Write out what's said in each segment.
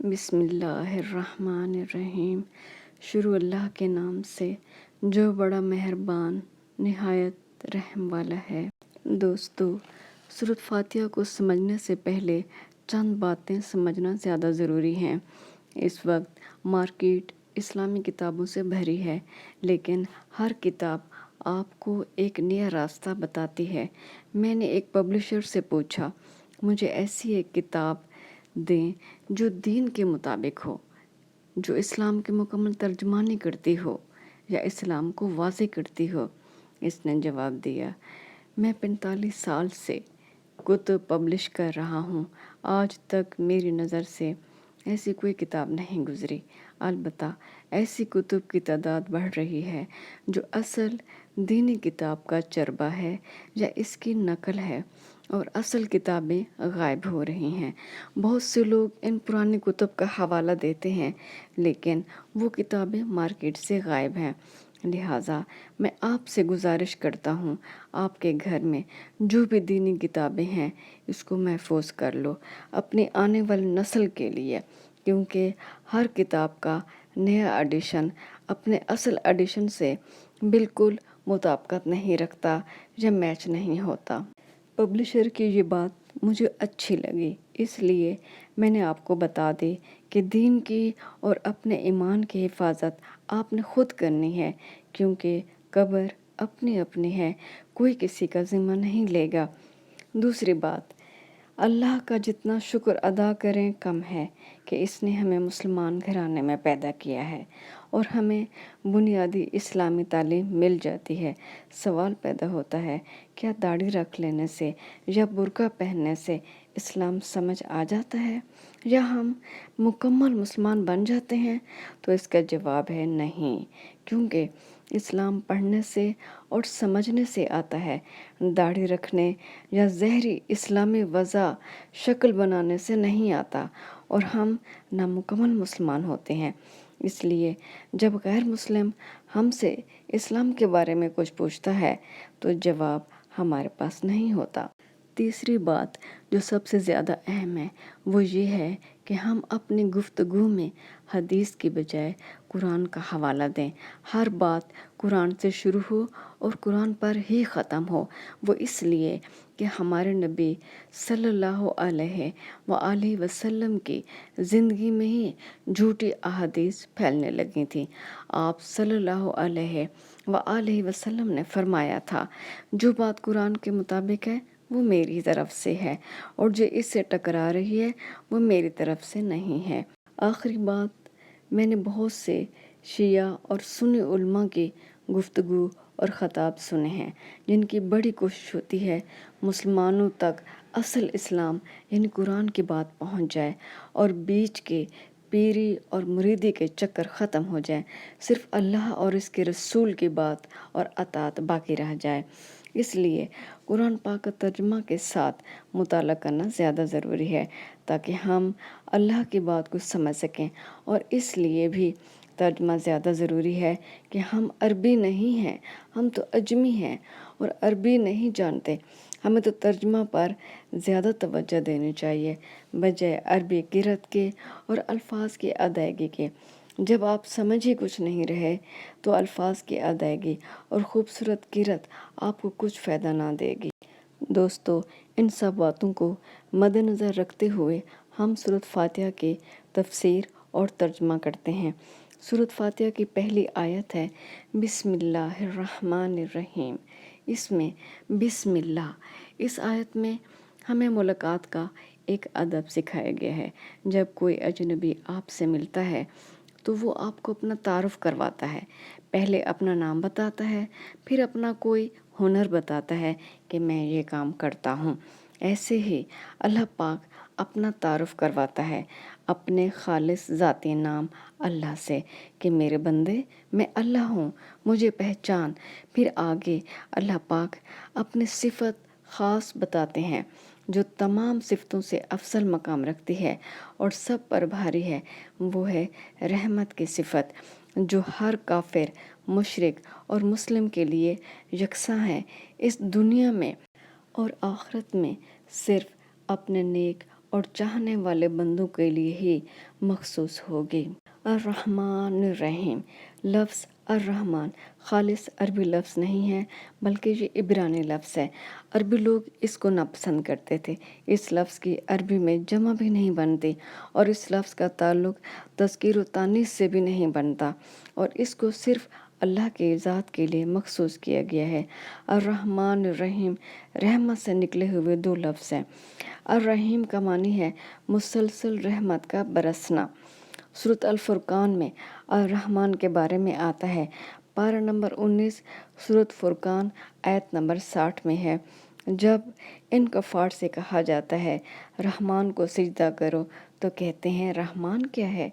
بسم اللہ الرحمن الرحیم۔ شروع اللہ کے نام سے جو بڑا مہربان نہایت رحم والا ہے۔ دوستو، سورۃ فاتحہ کو سمجھنے سے پہلے چند باتیں سمجھنا زیادہ ضروری ہیں۔ اس وقت مارکیٹ اسلامی کتابوں سے بھری ہے، لیکن ہر کتاب آپ کو ایک نیا راستہ بتاتی ہے۔ میں نے ایک پبلشر سے پوچھا، مجھے ایسی ایک کتاب دیں جو دین کے مطابق ہو، جو اسلام کی مکمل ترجمانی کرتی ہو یا اسلام کو واضح کرتی ہو۔ اس نے جواب دیا، میں 45 سال سے کتب پبلش کر رہا ہوں، آج تک میری نظر سے ایسی کوئی کتاب نہیں گزری۔ البتہ ایسی کتب کی تعداد بڑھ رہی ہے جو اصل دینی کتاب کا چربہ ہے یا اس کی نقل ہے، اور اصل کتابیں غائب ہو رہی ہیں۔ بہت سے لوگ ان پرانی کتب کا حوالہ دیتے ہیں، لیکن وہ کتابیں مارکیٹ سے غائب ہیں۔ لہٰذا میں آپ سے گزارش کرتا ہوں، آپ کے گھر میں جو بھی دینی کتابیں ہیں اس کو محفوظ کر لو اپنی آنے والی نسل کے لیے، کیونکہ ہر کتاب کا نیا ایڈیشن اپنے اصل ایڈیشن سے بالکل مطابقت نہیں رکھتا یا میچ نہیں ہوتا۔ پبلشر کی یہ بات مجھے اچھی لگی، اس لیے میں نے آپ کو بتا دی کہ دین کی اور اپنے ایمان کی حفاظت آپ نے خود کرنی ہے، کیونکہ قبر اپنی اپنی ہے، کوئی کسی کا ذمہ نہیں لے گا۔ دوسری بات، اللہ کا جتنا شکر ادا کریں کم ہے کہ اس نے ہمیں مسلمان گھرانے میں پیدا کیا ہے اور ہمیں بنیادی اسلامی تعلیم مل جاتی ہے۔ سوال پیدا ہوتا ہے، کیا داڑھی رکھ لینے سے یا برقع پہننے سے اسلام سمجھ آ جاتا ہے یا ہم مکمل مسلمان بن جاتے ہیں؟ تو اس کا جواب ہے نہیں، کیونکہ اسلام پڑھنے سے اور سمجھنے سے آتا ہے، داڑھی رکھنے یا ظاہری اسلامی وضع شکل بنانے سے نہیں آتا، اور ہم نامکمل مسلمان ہوتے ہیں۔ اس لیے جب غیر مسلم ہم سے اسلام کے بارے میں کچھ پوچھتا ہے تو جواب ہمارے پاس نہیں ہوتا۔ تیسری بات جو سب سے زیادہ اہم ہے وہ یہ ہے کہ ہم اپنی گفتگو میں حدیث کی بجائے قرآن کا حوالہ دیں۔ ہر بات قرآن سے شروع ہو اور قرآن پر ہی ختم ہو۔ وہ اس لیے کہ ہمارے نبی صلی اللہ علیہ وآلہ وسلم کی زندگی میں ہی جھوٹی احادیث پھیلنے لگی تھیں۔ آپ صلی اللہ علیہ وآلہ وسلم نے فرمایا تھا، جو بات قرآن کے مطابق ہے وہ میری طرف سے ہے، اور جو اس سے ٹکرا رہی ہے وہ میری طرف سے نہیں ہے۔ آخری بات، میں نے بہت سے شیعہ اور سنی علماء کی گفتگو اور خطاب سنے ہیں جن کی بڑی کوشش ہوتی ہے مسلمانوں تک اصل اسلام یعنی قرآن کی بات پہنچ جائے اور بیچ کے پیری اور مریدی کے چکر ختم ہو جائیں، صرف اللہ اور اس کے رسول کی بات اور اطاعت باقی رہ جائے۔ اس لیے قرآن پاک کا ترجمہ کے ساتھ مطالعہ کرنا زیادہ ضروری ہے تاکہ ہم اللہ کی بات کو سمجھ سکیں، اور اس لیے بھی ترجمہ زیادہ ضروری ہے کہ ہم عربی نہیں ہیں، ہم تو اجمی ہیں اور عربی نہیں جانتے۔ ہمیں تو ترجمہ پر زیادہ توجہ دینی چاہیے بجائے عربی قرأت کے اور الفاظ کی ادائیگی کے۔ جب آپ سمجھ ہی کچھ نہیں رہے تو الفاظ کی ادائیگی اور خوبصورت قرأت آپ کو کچھ فائدہ نہ دے گی۔ دوستو، ان سب باتوں کو مد نظر رکھتے ہوئے ہم سورۃ فاتحہ کی تفسیر اور ترجمہ کرتے ہیں۔ سورۃ فاتحہ کی پہلی آیت ہے بسم اللہ الرحمن الرحیم۔ اس میں بسم اللہ، اس آیت میں ہمیں ملاقات کا ایک ادب سکھایا گیا ہے۔ جب کوئی اجنبی آپ سے ملتا ہے تو وہ آپ کو اپنا تعارف کرواتا ہے، پہلے اپنا نام بتاتا ہے، پھر اپنا کوئی ہنر بتاتا ہے کہ میں یہ کام کرتا ہوں۔ ایسے ہی اللہ پاک اپنا تعارف کرواتا ہے اپنے خالص ذاتی نام اللہ سے کہ میرے بندے میں اللہ ہوں، مجھے پہچان۔ پھر آگے اللہ پاک اپنی صفت خاص بتاتے ہیں جو تمام صفتوں سے افضل مقام رکھتی ہے اور سب پر بھاری ہے، وہ ہے رحمت کی صفت، جو ہر کافر، مشرک اور مسلم کے لیے یکساں ہے۔ اس دنیا میں اور آخرت میں صرف اپنے نیک اور چاہنے والے بندوں کے لیے ہی مخصوص ہوگی۔ الرحمن الرحیم، لفظ الرحمن خالص عربی لفظ نہیں ہے بلکہ یہ عبرانی لفظ ہے۔ عربی لوگ اس کو ناپسند کرتے تھے۔ اس لفظ کی عربی میں جمع بھی نہیں بنتی اور اس لفظ کا تعلق تذکیر و تانیث سے بھی نہیں بنتا، اور اس کو صرف اللہ کے ذات کے لیے مخصوص کیا گیا ہے۔ الرحمن الرحیم رحمت سے نکلے ہوئے دو لفظ ہیں۔ الرحیم کا معنی ہے مسلسل رحمت کا برسنا۔ سورۃ الفرقان میں الرحمن کے بارے میں آتا ہے۔ پارہ نمبر 19 سورۃ فرقان آیت نمبر 60 میں ہے، جب ان کفار سے کہا جاتا ہے رحمان کو سجدہ کرو تو کہتے ہیں رحمان کیا ہے؟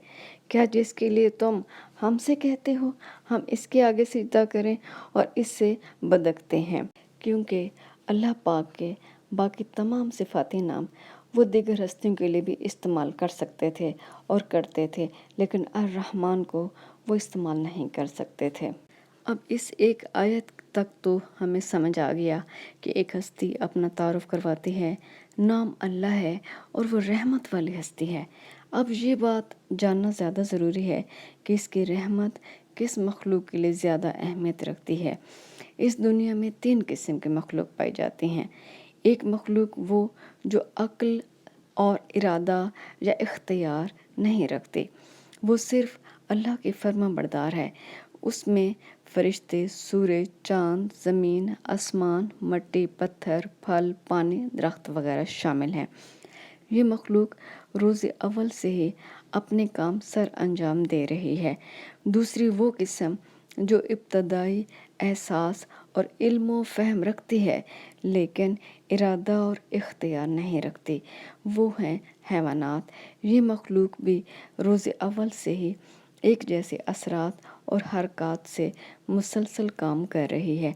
کیا جس کے لیے تم ہم سے کہتے ہو ہم اس کے آگے سجدہ کریں؟ اور اس سے بدکتے ہیں، کیونکہ اللہ پاک کے باقی تمام صفاتی نام وہ دیگر ہستیوں کے لیے بھی استعمال کر سکتے تھے اور کرتے تھے، لیکن الرحمن کو وہ استعمال نہیں کر سکتے تھے۔ اب اس ایک آیت تک تو ہمیں سمجھ آ گیا کہ ایک ہستی اپنا تعارف کرواتی ہے، نام اللہ ہے اور وہ رحمت والی ہستی ہے۔ اب یہ بات جاننا زیادہ ضروری ہے کہ اس کی رحمت کس مخلوق کے لیے زیادہ اہمیت رکھتی ہے۔ اس دنیا میں 3 قسم کے مخلوق پائی جاتی ہیں۔ ایک مخلوق وہ جو عقل اور ارادہ یا اختیار نہیں رکھتے، وہ صرف اللہ کی فرما بردار ہے۔ اس میں فرشتے، سورج، چاند، زمین، آسمان، مٹی، پتھر، پھل، پانی، درخت وغیرہ شامل ہیں۔ یہ مخلوق روز اول سے ہی اپنے کام سر انجام دے رہی ہے۔ دوسری وہ قسم جو ابتدائی احساس اور علم و فہم رکھتی ہے لیکن ارادہ اور اختیار نہیں رکھتی، وہ ہیں حیوانات۔ یہ مخلوق بھی روز اول سے ہی ایک جیسے اثرات اور حرکات سے مسلسل کام کر رہی ہے۔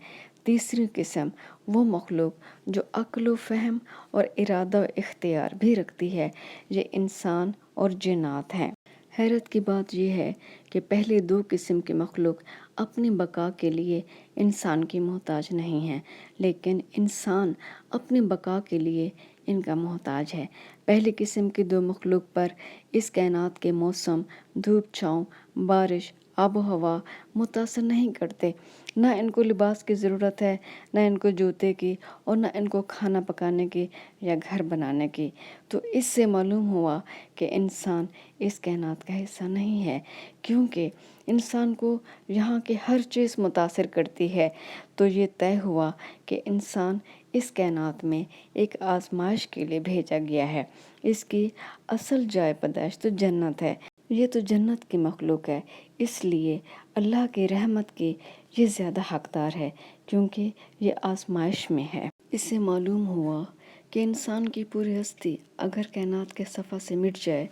تیسری قسم وہ مخلوق جو عقل و فہم اور ارادہ و اختیار بھی رکھتی ہے، یہ انسان اور جنات ہیں۔ حیرت کی بات یہ ہے کہ پہلی 2 قسم کی مخلوق اپنی بقا کے لیے انسان کی محتاج نہیں ہے، لیکن انسان اپنی بقا کے لیے ان کا محتاج ہے۔ پہلی قسم کی 2 مخلوق پر اس کائنات کے موسم، دھوپ چھاؤں، بارش، آب و ہوا متاثر نہیں کرتے۔ نہ ان کو لباس کی ضرورت ہے، نہ ان کو جوتے کی، اور نہ ان کو کھانا پکانے کی یا گھر بنانے کی۔ تو اس سے معلوم ہوا کہ انسان اس کائنات کا حصہ نہیں ہے، کیونکہ انسان کو یہاں کی ہر چیز متاثر کرتی ہے۔ تو یہ طے ہوا کہ انسان اس کائنات میں ایک آزمائش کے لیے بھیجا گیا ہے۔ اس کی اصل جائے پیدائش تو جنت ہے۔ یہ تو جنت کی مخلوق ہے، اس لیے اللہ کی رحمت کی یہ زیادہ حقدار ہے، کیونکہ یہ آزمائش میں ہے۔ اس سے معلوم ہوا کہ انسان کی پوری ہستی اگر کائنات کے صفحہ سے مٹ جائے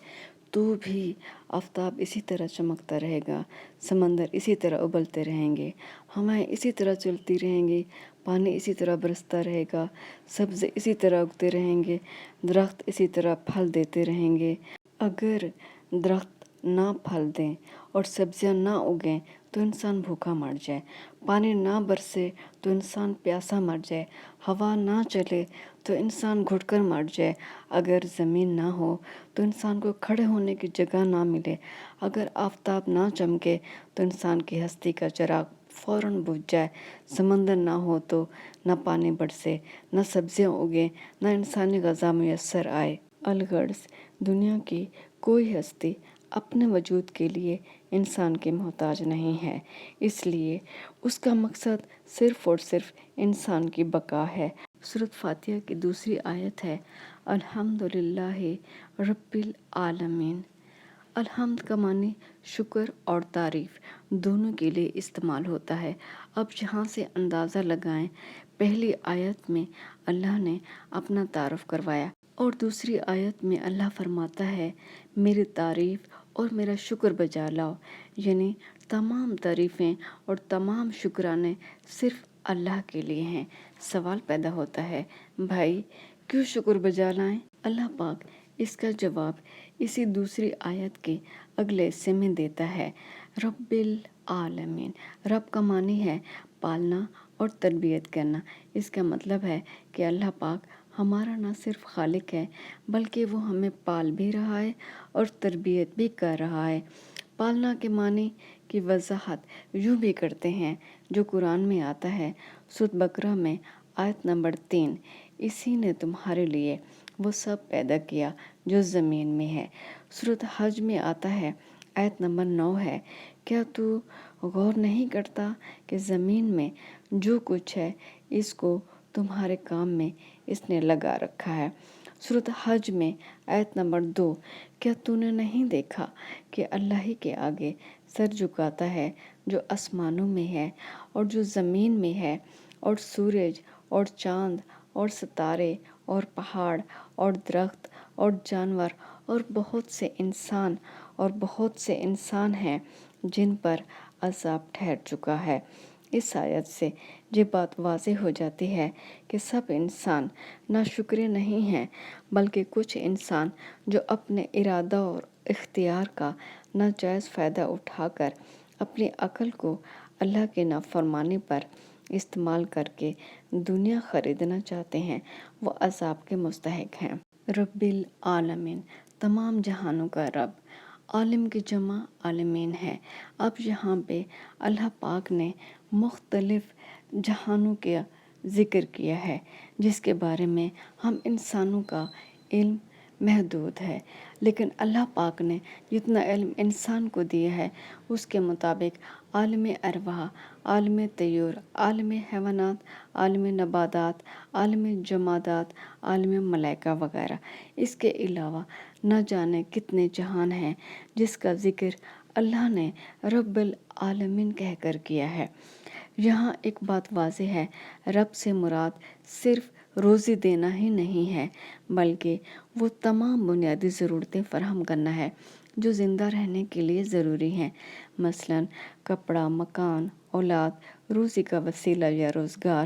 تو بھی آفتاب اسی طرح چمکتا رہے گا، سمندر اسی طرح ابلتے رہیں گے، ہوائیں اسی طرح چلتی رہیں گی، پانی اسی طرح برستا رہے گا، سبزے اسی طرح اگتے رہیں گے، درخت اسی طرح پھل دیتے رہیں گے۔ اگر درخت نہ پھل دیں اور سبزیاں نہ اگیں تو انسان بھوکا مر جائے، پانی نہ برسے تو انسان پیاسا مر جائے، ہوا نہ چلے تو انسان گھٹ کر مر جائے، اگر زمین نہ ہو تو انسان کو کھڑے ہونے کی جگہ نہ ملے، اگر آفتاب نہ چمکے تو انسان کی ہستی کا چراغ فوراً بجھ جائے، سمندر نہ ہو تو نہ پانی برسے، نہ سبزیاں اگیں، نہ انسانی غذا میسر آئے۔ الغرض دنیا کی کوئی ہستی اپنے وجود کے لیے انسان کی محتاج نہیں ہے، اس لیے اس کا مقصد صرف اور صرف انسان کی بقا ہے۔ سورۃ فاتحہ کی دوسری آیت ہے الحمدللہ رب العالمین۔ الحمد کا معنی شکر اور تعریف دونوں کے لیے استعمال ہوتا ہے۔ اب یہاں سے اندازہ لگائیں، پہلی آیت میں اللہ نے اپنا تعارف کروایا اور دوسری آیت میں اللہ فرماتا ہے میری تعریف اور میرا شکر بجا لاؤ، یعنی تمام تعریفیں اور تمام شکرانے صرف اللہ کے لیے ہیں۔ سوال پیدا ہوتا ہے بھائی کیوں شکر بجا لائیں؟ اللہ پاک اس کا جواب اسی دوسری آیت کے اگلے حصے میں دیتا ہے۔ رب العالمین، رب کا معنی ہے پالنا اور تربیت کرنا۔ اس کا مطلب ہے کہ اللہ پاک ہمارا نہ صرف خالق ہے بلکہ وہ ہمیں پال بھی رہا ہے اور تربیت بھی کر رہا ہے۔ پالنا کے معنی کی وضاحت یوں بھی کرتے ہیں جو قرآن میں آتا ہے، سورۃ بقرہ میں آیت نمبر 3، اسی نے تمہارے لیے وہ سب پیدا کیا جو زمین میں ہے۔ سورۃ حج میں آتا ہے، آیت نمبر 9 ہے، کیا تو غور نہیں کرتا کہ زمین میں جو کچھ ہے اس کو تمہارے کام میں اس نے لگا رکھا ہے۔ سورۃ حج میں آیت نمبر 2، کیا تو نے نہیں دیکھا کہ اللہ ہی کے آگے سر جھکاتا ہے جو آسمانوں میں ہے اور جو زمین میں ہے، اور سورج اور چاند اور ستارے اور پہاڑ اور درخت اور جانور اور بہت سے انسان ہیں جن پر عذاب ٹھہر چکا ہے۔ اس آیت سے یہ بات واضح ہو جاتی ہے کہ سب انسان ناشکرے نہیں ہیں، بلکہ کچھ انسان جو اپنے ارادہ اور اختیار کا ناجائز فائدہ اٹھا کر اپنی عقل کو اللہ کی نافرمانی پر استعمال کر کے دنیا خریدنا چاہتے ہیں، وہ عذاب کے مستحق ہیں۔ رب العالمین، تمام جہانوں کا رب۔ عالم کی جمع عالمین ہے۔ اب یہاں پہ اللہ پاک نے مختلف جہانوں کا ذکر کیا ہے جس کے بارے میں ہم انسانوں کا علم محدود ہے، لیکن اللہ پاک نے جتنا علم انسان کو دیا ہے اس کے مطابق عالم ارواح، عالم طیور، عالم حیوانات، عالم نباتات، عالم جمادات، عالم ملائکہ وغیرہ، اس کے علاوہ نہ جانے کتنے جہان ہیں جس کا ذکر اللہ نے رب العالمین کہہ کر کیا ہے۔ یہاں ایک بات واضح ہے، رب سے مراد صرف روزی دینا ہی نہیں ہے، بلکہ وہ تمام بنیادی ضرورتیں فراہم کرنا ہے جو زندہ رہنے کے لیے ضروری ہیں، مثلا کپڑا، مکان، اولاد، روزی کا وسیلہ یا روزگار،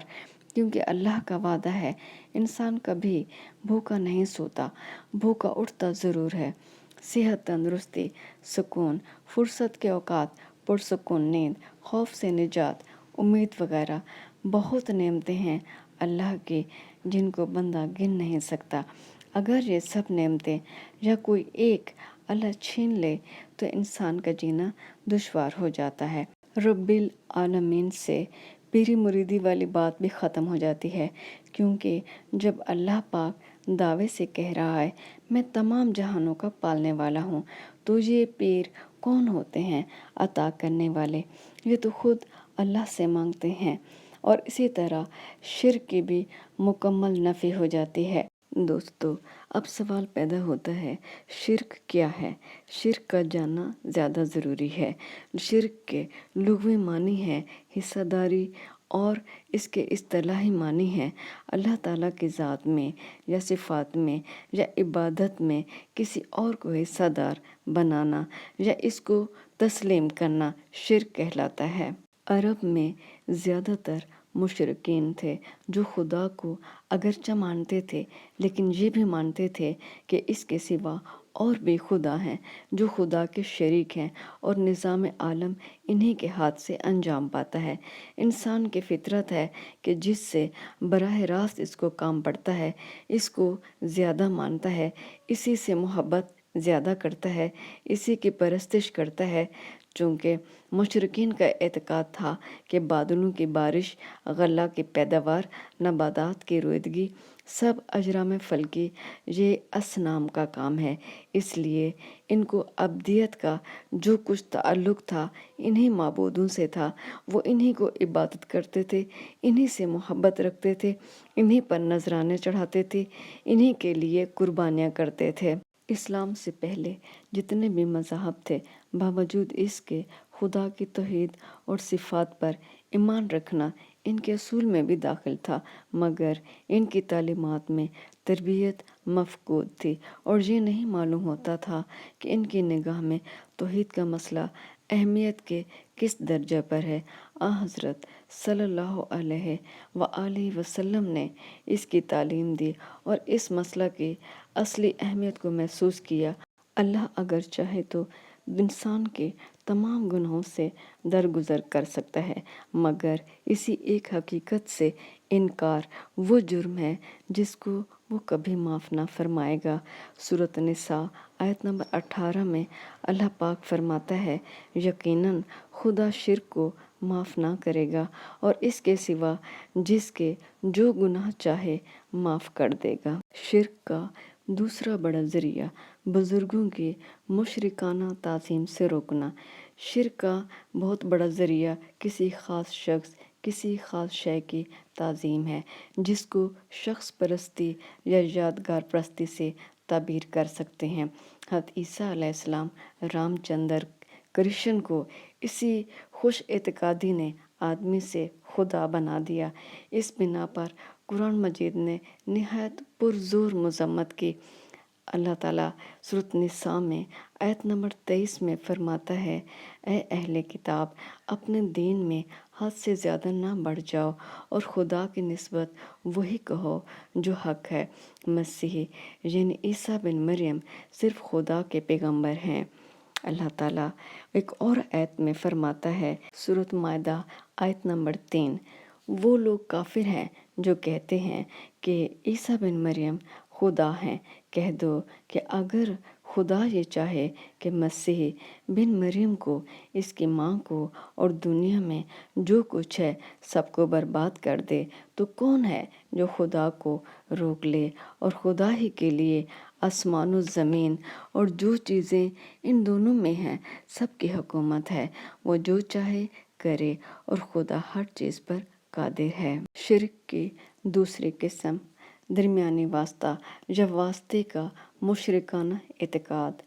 کیونکہ اللہ کا وعدہ ہے انسان کبھی بھوکا نہیں سوتا، بھوکا اٹھتا ضرور ہے۔ صحت، تندرستی، سکون، فرصت کے اوقات، پرسکون نیند، خوف سے نجات، امید وغیرہ بہت نعمتیں ہیں اللہ کی جن کو بندہ گن نہیں سکتا۔ اگر یہ سب نعمتیں یا کوئی ایک اللہ چھین لے تو انسان کا جینا دشوار ہو جاتا ہے۔ رب العالمین سے پیری مریدی والی بات بھی ختم ہو جاتی ہے، کیونکہ جب اللہ پاک دعوے سے کہہ رہا ہے میں تمام جہانوں کا پالنے والا ہوں، تو یہ پیر کون ہوتے ہیں؟ عطا کرنے والے۔ یہ تو خود اللہ سے مانگتے ہیں، اور اسی طرح شرک کی بھی مکمل نفی ہو جاتی ہے۔ دوستو، اب سوال پیدا ہوتا ہے، شرک کیا ہے؟ شرک کا جاننا زیادہ ضروری ہے۔ شرک کے لغوی معنی ہے حصہ داری، اور اس کے اصطلاحی معنی ہے اللہ تعالیٰ کی ذات میں یا صفات میں یا عبادت میں کسی اور کو حصہ دار بنانا یا اس کو تسلیم کرنا شرک کہلاتا ہے۔ عرب میں زیادہ تر مشرکین تھے جو خدا کو اگرچہ مانتے تھے لیکن یہ بھی مانتے تھے کہ اس کے سوا اور بھی خدا ہیں جو خدا کے شریک ہیں، اور نظام عالم انہی کے ہاتھ سے انجام پاتا ہے۔ انسان کی فطرت ہے کہ جس سے براہ راست اس کو کام پڑتا ہے اس کو زیادہ مانتا ہے، اسی سے محبت زیادہ کرتا ہے، اسی کی پرستش کرتا ہے۔ چونکہ مشرکین کا اعتقاد تھا کہ بادلوں کی بارش، غلہ کی پیداوار، نباتات کی رویدگی سب اجرام فلکی یہ اصنام کا کام ہے، اس لیے ان کو ابدیت کا جو کچھ تعلق تھا انہی معبودوں سے تھا، وہ انہی کو عبادت کرتے تھے، انہی سے محبت رکھتے تھے، انہی پر نذرانے چڑھاتے تھے، انہی کے لیے قربانیاں کرتے تھے۔ اسلام سے پہلے جتنے بھی مذاہب تھے، باوجود اس کے خدا کی توحید اور صفات پر ایمان رکھنا ان کے اصول میں بھی داخل تھا، مگر ان کی تعلیمات میں تربیت مفقود تھی، اور یہ نہیں معلوم ہوتا تھا کہ ان کی نگاہ میں توحید کا مسئلہ اہمیت کے کس درجہ پر ہے۔ حضرت صلی اللہ علیہ وآلہ وسلم نے اس کی تعلیم دی اور اس مسئلہ کی اصلی اہمیت کو محسوس کیا۔ اللہ اگر چاہے تو انسان کے تمام گناہوں سے درگزر کر سکتا ہے، مگر اسی ایک حقیقت سے انکار وہ جرم ہے جس کو وہ کبھی معاف نہ فرمائے گا۔ سورۃ نساء آیت نمبر 18 میں اللہ پاک فرماتا ہے یقیناً خدا شرک کو معاف نہ کرے گا اور اس کے سوا جس کے جو گناہ چاہے معاف کر دے گا۔ شرک کا دوسرا بڑا ذریعہ بزرگوں کی مشرکانہ تعظیم سے روکنا۔ شرک کا بہت بڑا ذریعہ کسی خاص شخص، کسی خاص شے کی تعظیم ہے، جس کو شخص پرستی یا یادگار پرستی سے تعبیر کر سکتے ہیں۔ حضرت عیسیٰ علیہ السلام، رام چندر، کرشن کو اسی خوش اعتقادی نے آدمی سے خدا بنا دیا۔ اس بنا پر قرآن مجید نے نہایت پرزور مذمت کی۔ اللہ تعالیٰ سورۃ نساء میں آیت نمبر 23 میں فرماتا ہے اے اہل کتاب، اپنے دین میں حد سے زیادہ نہ بڑھ جاؤ اور خدا کی نسبت وہی کہو جو حق ہے۔ مسیح یعنی عیسیٰ بن مریم صرف خدا کے پیغمبر ہیں۔ اللہ تعالیٰ ایک اور آیت میں فرماتا ہے سورۃ مائدہ آیت نمبر 3، وہ لوگ کافر ہیں جو کہتے ہیں کہ عیسیٰ بن مریم خدا ہیں۔ کہہ دو کہ اگر خدا یہ چاہے کہ مسیح بن مریم کو، اس کی ماں کو اور دنیا میں جو کچھ ہے سب کو برباد کر دے تو کون ہے جو خدا کو روک لے؟ اور خدا ہی کے لیے آسمان و زمین اور جو چیزیں ان دونوں میں ہیں سب کی حکومت ہے، وہ جو چاہے کرے اور خدا ہر چیز پر قادر ہے۔ شرک کی دوسری قسم درمیانی واسطہ یا واسطے کا مشرکانہ اعتقاد۔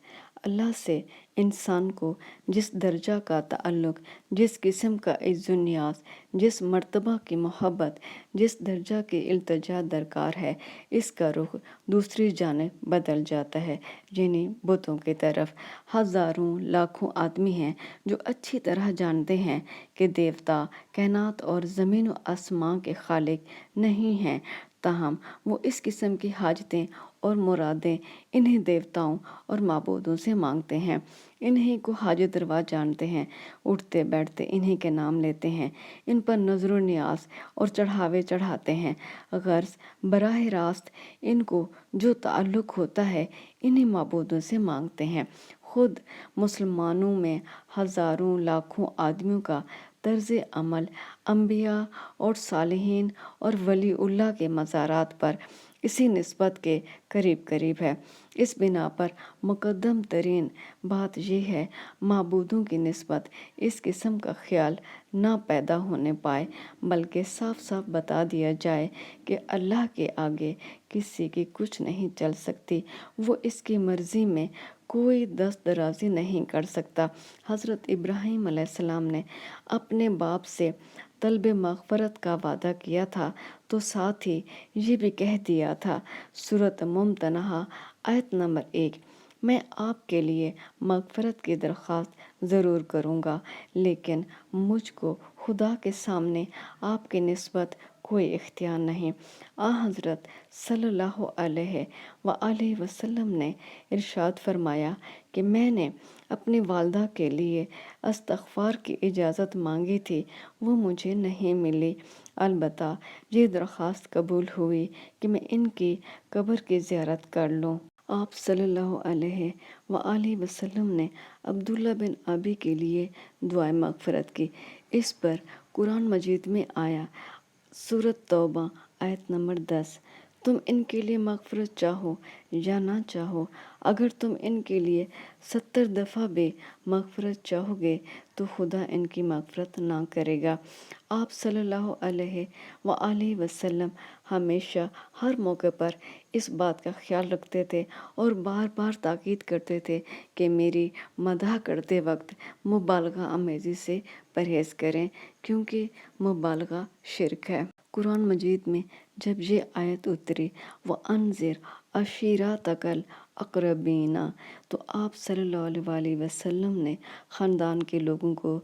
اللہ سے انسان کو جس درجہ کا تعلق، جس قسم کا عز و نیاز، جس مرتبہ کی محبت، جس درجہ کی التجا درکار ہے، اس کا رخ دوسری جانب بدل جاتا ہے، یعنی بتوں کی طرف۔ ہزاروں لاکھوں آدمی ہیں جو اچھی طرح جانتے ہیں کہ دیوتا کائنات اور زمین و آسمان کے خالق نہیں ہیں، تاہم وہ اس قسم کی حاجتیں اور مرادیں انہیں دیوتاؤں اور معبودوں سے مانگتے ہیں، انہیں کو حاجت روا جانتے ہیں، اٹھتے بیٹھتے انہیں کے نام لیتے ہیں، ان پر نظر و نیاز اور چڑھاوے چڑھاتے ہیں، غرض براہ راست ان کو جو تعلق ہوتا ہے انہیں معبودوں سے مانگتے ہیں۔ خود مسلمانوں میں ہزاروں لاکھوں آدمیوں کا طرز عمل انبیاء اور صالحین اور ولی اللہ کے مزارات پر اسی نسبت کے قریب قریب ہے۔ اس بنا پر مقدم ترین بات یہ ہے معبودوں کی نسبت اس قسم کا خیال نہ پیدا ہونے پائے، بلکہ صاف صاف بتا دیا جائے کہ اللہ کے آگے کسی کی کچھ نہیں چل سکتی، وہ اس کی مرضی میں کوئی دست درازی نہیں کر سکتا۔ حضرت ابراہیم علیہ السلام نے اپنے باپ سے طلب مغفرت کا وعدہ کیا تھا تو ساتھ ہی یہ بھی کہہ دیا تھا سورۃ ممتنہ آیت نمبر 1، میں آپ کے لیے مغفرت کی درخواست ضرور کروں گا، لیکن مجھ کو خدا کے سامنے آپ کی نسبت کوئی اختیار نہیں۔ حضرت صلی اللہ علیہ وآلہ وسلم نے ارشاد فرمایا کہ میں نے اپنی والدہ کے لیے استغفار کی اجازت مانگی تھی، وہ مجھے نہیں ملی، البتہ یہ درخواست قبول ہوئی کہ میں ان کی قبر کی زیارت کر لوں۔ آپ صلی اللہ علیہ وآلہ وسلم نے عبداللہ بن ابی کے لیے دعائے مغفرت کی۔ اس پر قرآن مجید میں آیا سورۃ توبہ آیت نمبر 10، تم ان کے لیے مغفرت چاہو یا نہ چاہو، اگر تم ان کے لیے 70 دفعہ بھی مغفرت چاہو گے تو خدا ان کی مغفرت نہ کرے گا۔ آپ صلی اللہ علیہ وآلہ وسلم ہمیشہ ہر موقع پر اس بات کا خیال رکھتے تھے اور بار بار تاکید کرتے تھے کہ میری مدح کرتے وقت مبالغہ آمیزی سے پرہیز کریں، کیونکہ مبالغہ شرک ہے۔ قرآن مجید میں جب یہ آیت اتری وَأَنذِرْ عَشِيرَتَكَ الْأَقْرَبِينَ، تو آپ صلی اللہ علیہ وآلہ وسلم نے خاندان کے لوگوں کو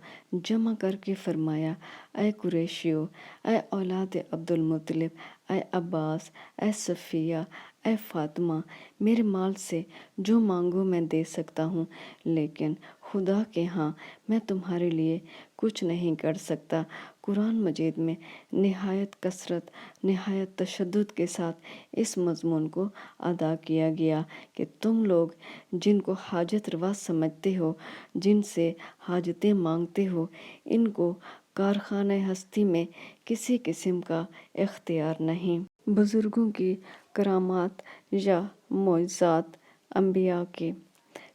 جمع کر کے فرمایا اے قریشیو، اے اولاد عبد المطلب، اے عباس، اے صفیہ، اے فاطمہ میرے مال سے جو مانگو میں دے سکتا ہوں، لیکن خدا کے ہاں میں تمہارے لیے کچھ نہیں کر سکتا۔ قرآن مجید میں نہایت کثرت، نہایت تشدد کے ساتھ اس مضمون کو ادا کیا گیا کہ تم لوگ جن کو حاجت روا سمجھتے ہو، جن سے حاجتیں مانگتے ہو، ان کو کارخانہ ہستی میں کسی قسم کا اختیار نہیں۔ بزرگوں کی کرامات یا معجزات، انبیاء کے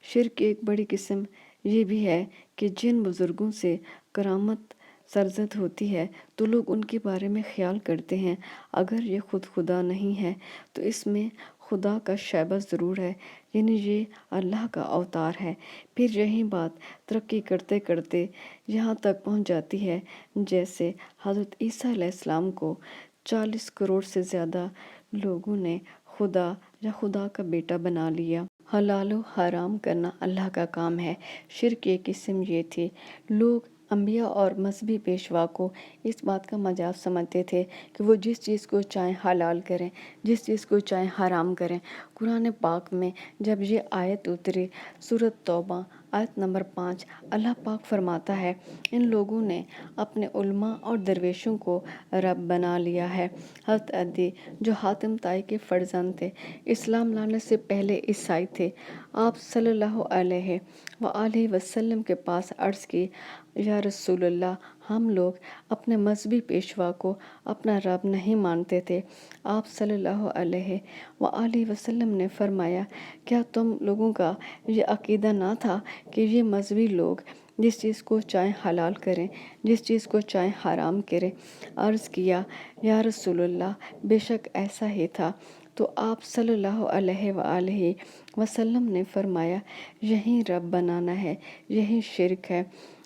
شرک کی ایک بڑی قسم یہ بھی ہے کہ جن بزرگوں سے کرامت سرزد ہوتی ہے تو لوگ ان کے بارے میں خیال کرتے ہیں اگر یہ خود خدا نہیں ہے تو اس میں خدا کا شائبہ ضرور ہے، یعنی یہ اللہ کا اوتار ہے۔ پھر یہی بات ترقی کرتے کرتے یہاں تک پہنچ جاتی ہے جیسے حضرت عیسیٰ علیہ السلام کو 40 کروڑ سے زیادہ لوگوں نے خدا یا خدا کا بیٹا بنا لیا۔ حلال و حرام کرنا اللہ کا کام ہے۔ شرک کی قسم یہ تھی، لوگ انبیاء اور مذہبی پیشوا کو اس بات کا مجاز سمجھتے تھے کہ وہ جس چیز کو چاہیں حلال کریں، جس چیز کو چاہیں حرام کریں۔ قرآن پاک میں جب یہ آیت اتری، سورۃ توبہ آیت نمبر 5، اللہ پاک فرماتا ہے ان لوگوں نے اپنے علماء اور درویشوں کو رب بنا لیا ہے۔ حضرت عدی جو حاتم طائی کے فرزند تھے، اسلام لانے سے پہلے عیسائی تھے، آپ صلی اللہ علیہ وآلہ وسلم کے پاس عرض کی، یا رسول اللہ ہم لوگ اپنے مذہبی پیشوا کو اپنا رب نہیں مانتے تھے۔ آپ صلی اللہ علیہ وآلہ وسلم نے فرمایا، کیا تم لوگوں کا یہ عقیدہ نہ تھا کہ یہ مذہبی لوگ جس چیز کو چاہیں حلال کریں، جس چیز کو چاہیں حرام کریں؟ عرض کیا، یا رسول اللہ بے شک ایسا ہی تھا۔ تو آپ صلی اللہ علیہ وآلہ وسلم نے فرمایا، یہی رب بنانا ہے، یہی شرک ہے۔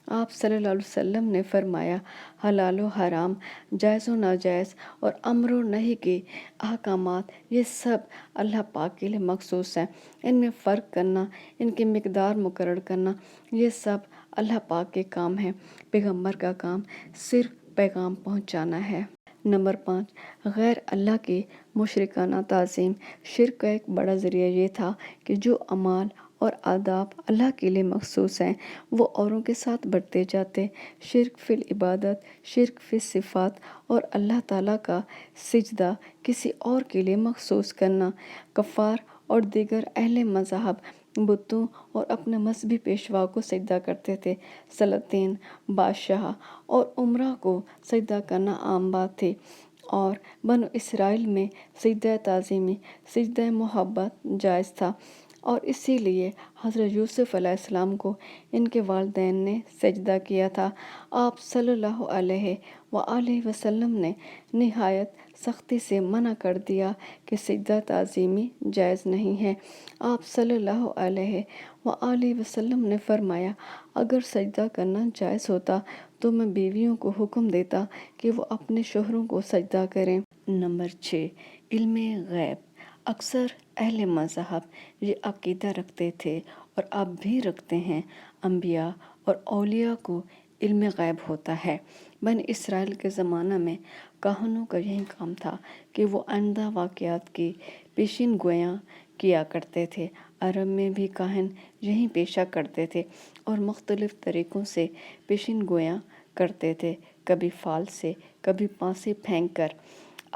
آپ صلی اللہ علیہ وسلم نے فرمایا، حلال و حرام، جائز و ناجائز اور امر و نہی کے احکامات یہ سب اللہ پاک کے لیے مخصوص ہیں۔ ان میں فرق کرنا، ان کی مقدار مقرر کرنا، یہ سب اللہ پاک کے کام ہیں۔ پیغمبر کا کام صرف پیغام پہنچانا ہے۔ نمبر 5، غیر اللہ کی مشرکانہ تعظیم۔ شرک کا ایک بڑا ذریعہ یہ تھا کہ جو اعمال اور آداب اللہ کے لیے مخصوص ہیں وہ اوروں کے ساتھ بڑھتے جاتے۔ شرک فی العبادت، شرک فی الصفات، اور اللہ تعالیٰ کا سجدہ کسی اور کے لیے مخصوص کرنا۔ کفار اور دیگر اہل مذہب بتوں اور اپنے مذہبی پیشوا کو سجدہ کرتے تھے۔ سلاطین، بادشاہ اور امراء کو سجدہ کرنا عام بات تھی، اور بنو اسرائیل میں سجدہ تعظیمی، سجدہ محبت جائز تھا، اور اسی لیے حضرت یوسف علیہ السلام کو ان کے والدین نے سجدہ کیا تھا۔ آپ صلی اللہ علیہ وآلہ وسلم نے نہایت سختی سے منع کر دیا کہ سجدہ تعظیمی جائز نہیں ہے۔ آپ صلی اللہ علیہ وآلہ وسلم نے فرمایا، اگر سجدہ کرنا جائز ہوتا تو میں بیویوں کو حکم دیتا کہ وہ اپنے شوہروں کو سجدہ کریں۔ نمبر 6، علم غیب۔ اکثر اہل مذہب یہ عقیدہ رکھتے تھے اور اب بھی رکھتے ہیں، انبیاء اور اولیاء کو علم غیب ہوتا ہے۔ بنی اسرائیل کے زمانہ میں کاہنوں کا یہی کام تھا کہ وہ آئندہ واقعات کی پیشین گوئیاں کیا کرتے تھے۔ عرب میں بھی کاہن یہی پیشہ کرتے تھے اور مختلف طریقوں سے پیشین گوئیاں کرتے تھے، کبھی فال سے، کبھی پانسے پھینک کر۔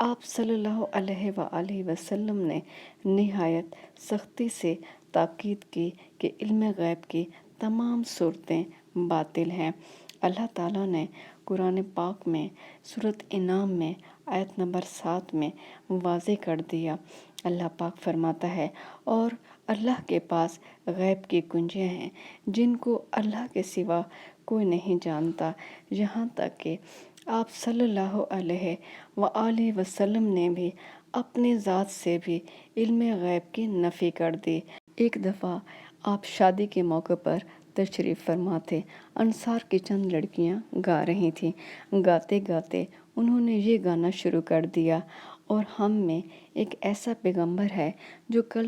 آپ صلی اللہ علیہ وآلہ وسلم نے نہایت سختی سے تاکید کی کہ علم غیب کی تمام صورتیں باطل ہیں۔ اللہ تعالیٰ نے قرآن پاک میں سورۃ انعام میں آیت نمبر 7 میں واضح کر دیا۔ اللہ پاک فرماتا ہے، اور اللہ کے پاس غیب کی کنجیاں ہیں جن کو اللہ کے سوا کوئی نہیں جانتا۔ یہاں تک کہ آپ صلی اللہ علیہ وآلہ وسلم نے بھی اپنی ذات سے بھی علم غیب کی نفی کر دی۔ ایک دفعہ آپ شادی کے موقع پر تشریف فرما تھے۔ انصار کی چند لڑکیاں گا رہی تھیں۔ گاتے گاتے انہوں نے یہ گانا شروع کر دیا، اور ہم میں ایک ایسا پیغمبر ہے جو کل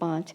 5।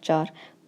4,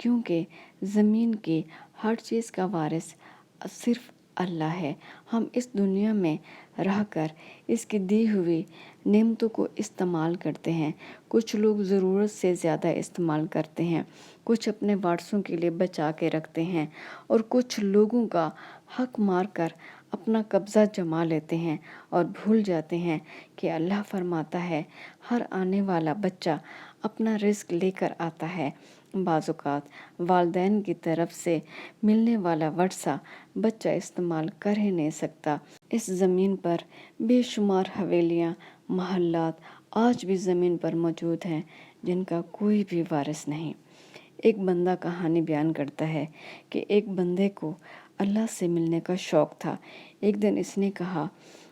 کیونکہ زمین کی ہر چیز کا وارث صرف اللہ ہے۔ ہم اس دنیا میں رہ کر اس کی دی ہوئی نعمتوں کو استعمال کرتے ہیں۔ کچھ لوگ ضرورت سے زیادہ استعمال کرتے ہیں، کچھ اپنے وارثوں کے لیے بچا کے رکھتے ہیں، اور کچھ لوگوں کا حق مار کر اپنا قبضہ جما لیتے ہیں اور بھول جاتے ہیں کہ اللہ فرماتا ہے ہر آنے والا بچہ اپنا رزق لے کر آتا ہے۔ بعض اوقات والدین کی طرف سے ملنے والا ورثہ بچہ استعمال کر ہی نہیں سکتا۔ اس زمین پر بے شمار حویلیاں، محلات آج بھی زمین پر موجود ہیں جن کا کوئی بھی وارث نہیں۔ ایک بندہ کہانی بیان کرتا ہے کہ ایک بندے کو اللہ سے ملنے کا شوق تھا۔ ایک دن اس نے کہا،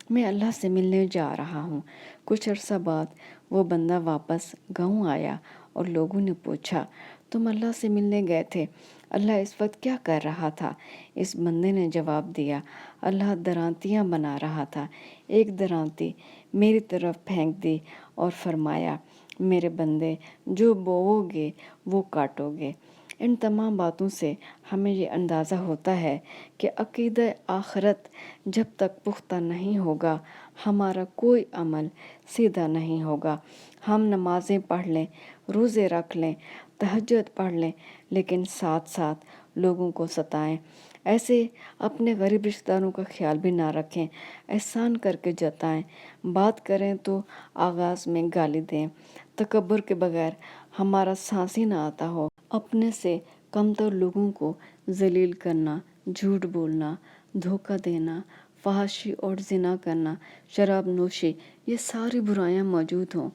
میں اللہ سے ملنے جا رہا ہوں۔ کچھ عرصہ بعد وہ بندہ واپس گاؤں آیا اور لوگوں نے پوچھا، تم اللہ سے ملنے گئے تھے، اللہ اس وقت کیا کر رہا تھا؟ اس بندے نے جواب دیا، اللہ درانتیاں بنا رہا تھا۔ ایک درانتی میری طرف پھینک دی اور فرمایا، میرے بندے، جو بوؤ گے وہ کاٹو گے۔ ان تمام باتوں سے ہمیں یہ اندازہ ہوتا ہے کہ عقیدہ آخرت جب تک پختہ نہیں ہوگا، ہمارا کوئی عمل سیدھا نہیں ہوگا۔ ہم نمازیں پڑھ لیں، روزے رکھ لیں، تہجد پڑھ لیں، لیکن ساتھ ساتھ لوگوں کو ستائیں، ایسے اپنے غریب رشتہ داروں کا خیال بھی نہ رکھیں، احسان کر کے جتائیں، بات کریں تو آغاز میں گالی دیں، تکبر کے بغیر ہمارا سانس ہی نہ آتا ہو، اپنے سے کمتر لوگوں کو ذلیل کرنا، جھوٹ بولنا، دھوکہ دینا، فحاشی اور زنا کرنا، شراب نوشی، یہ ساری برائیاں موجود ہوں،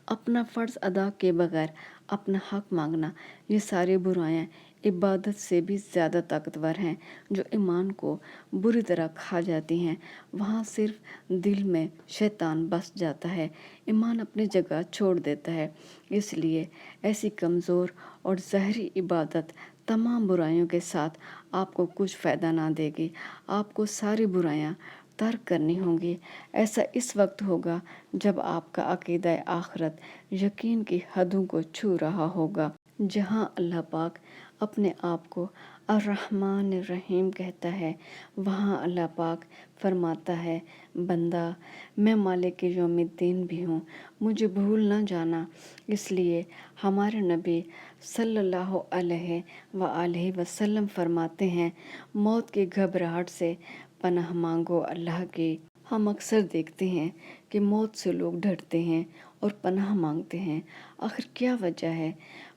اپنا فرض ادا کے بغیر اپنا حق مانگنا، یہ ساری برائیاں عبادت سے بھی زیادہ طاقتور ہیں، جو ایمان کو بری طرح کھا جاتی ہیں۔ وہاں صرف دل میں شیطان بس جاتا ہے، ایمان اپنی جگہ چھوڑ دیتا ہے۔ اس لیے ایسی کمزور اور زہری عبادت تمام برائیوں کے ساتھ آپ کو کچھ فائدہ نہ دے گی، آپ کو ساری برائیاں ترک کرنی ہوں گی۔ ایسا اس وقت ہوگا جب آپ کا عقیدہ آخرت یقین کی حدوں کو چھو رہا ہوگا، جہاں اللہ پاک اپنے آپ کو الرحمن الرحیم کہتا ہے، وہاں اللہ پاک فرماتا ہے، بندہ میں مالک یوم الدین بھی ہوں، مجھے بھول نہ جانا۔ اس لیے ہمارے نبی صلی اللہ علیہ وآلہ وسلم فرماتے ہیں، موت کی گھبراہٹ سے پناہ مانگو اللہ کی۔ ہم اکثر دیکھتے ہیں کہ موت سے لوگ ڈرتے ہیں اور پناہ مانگتے ہیں۔ آخر کیا وجہ ہے؟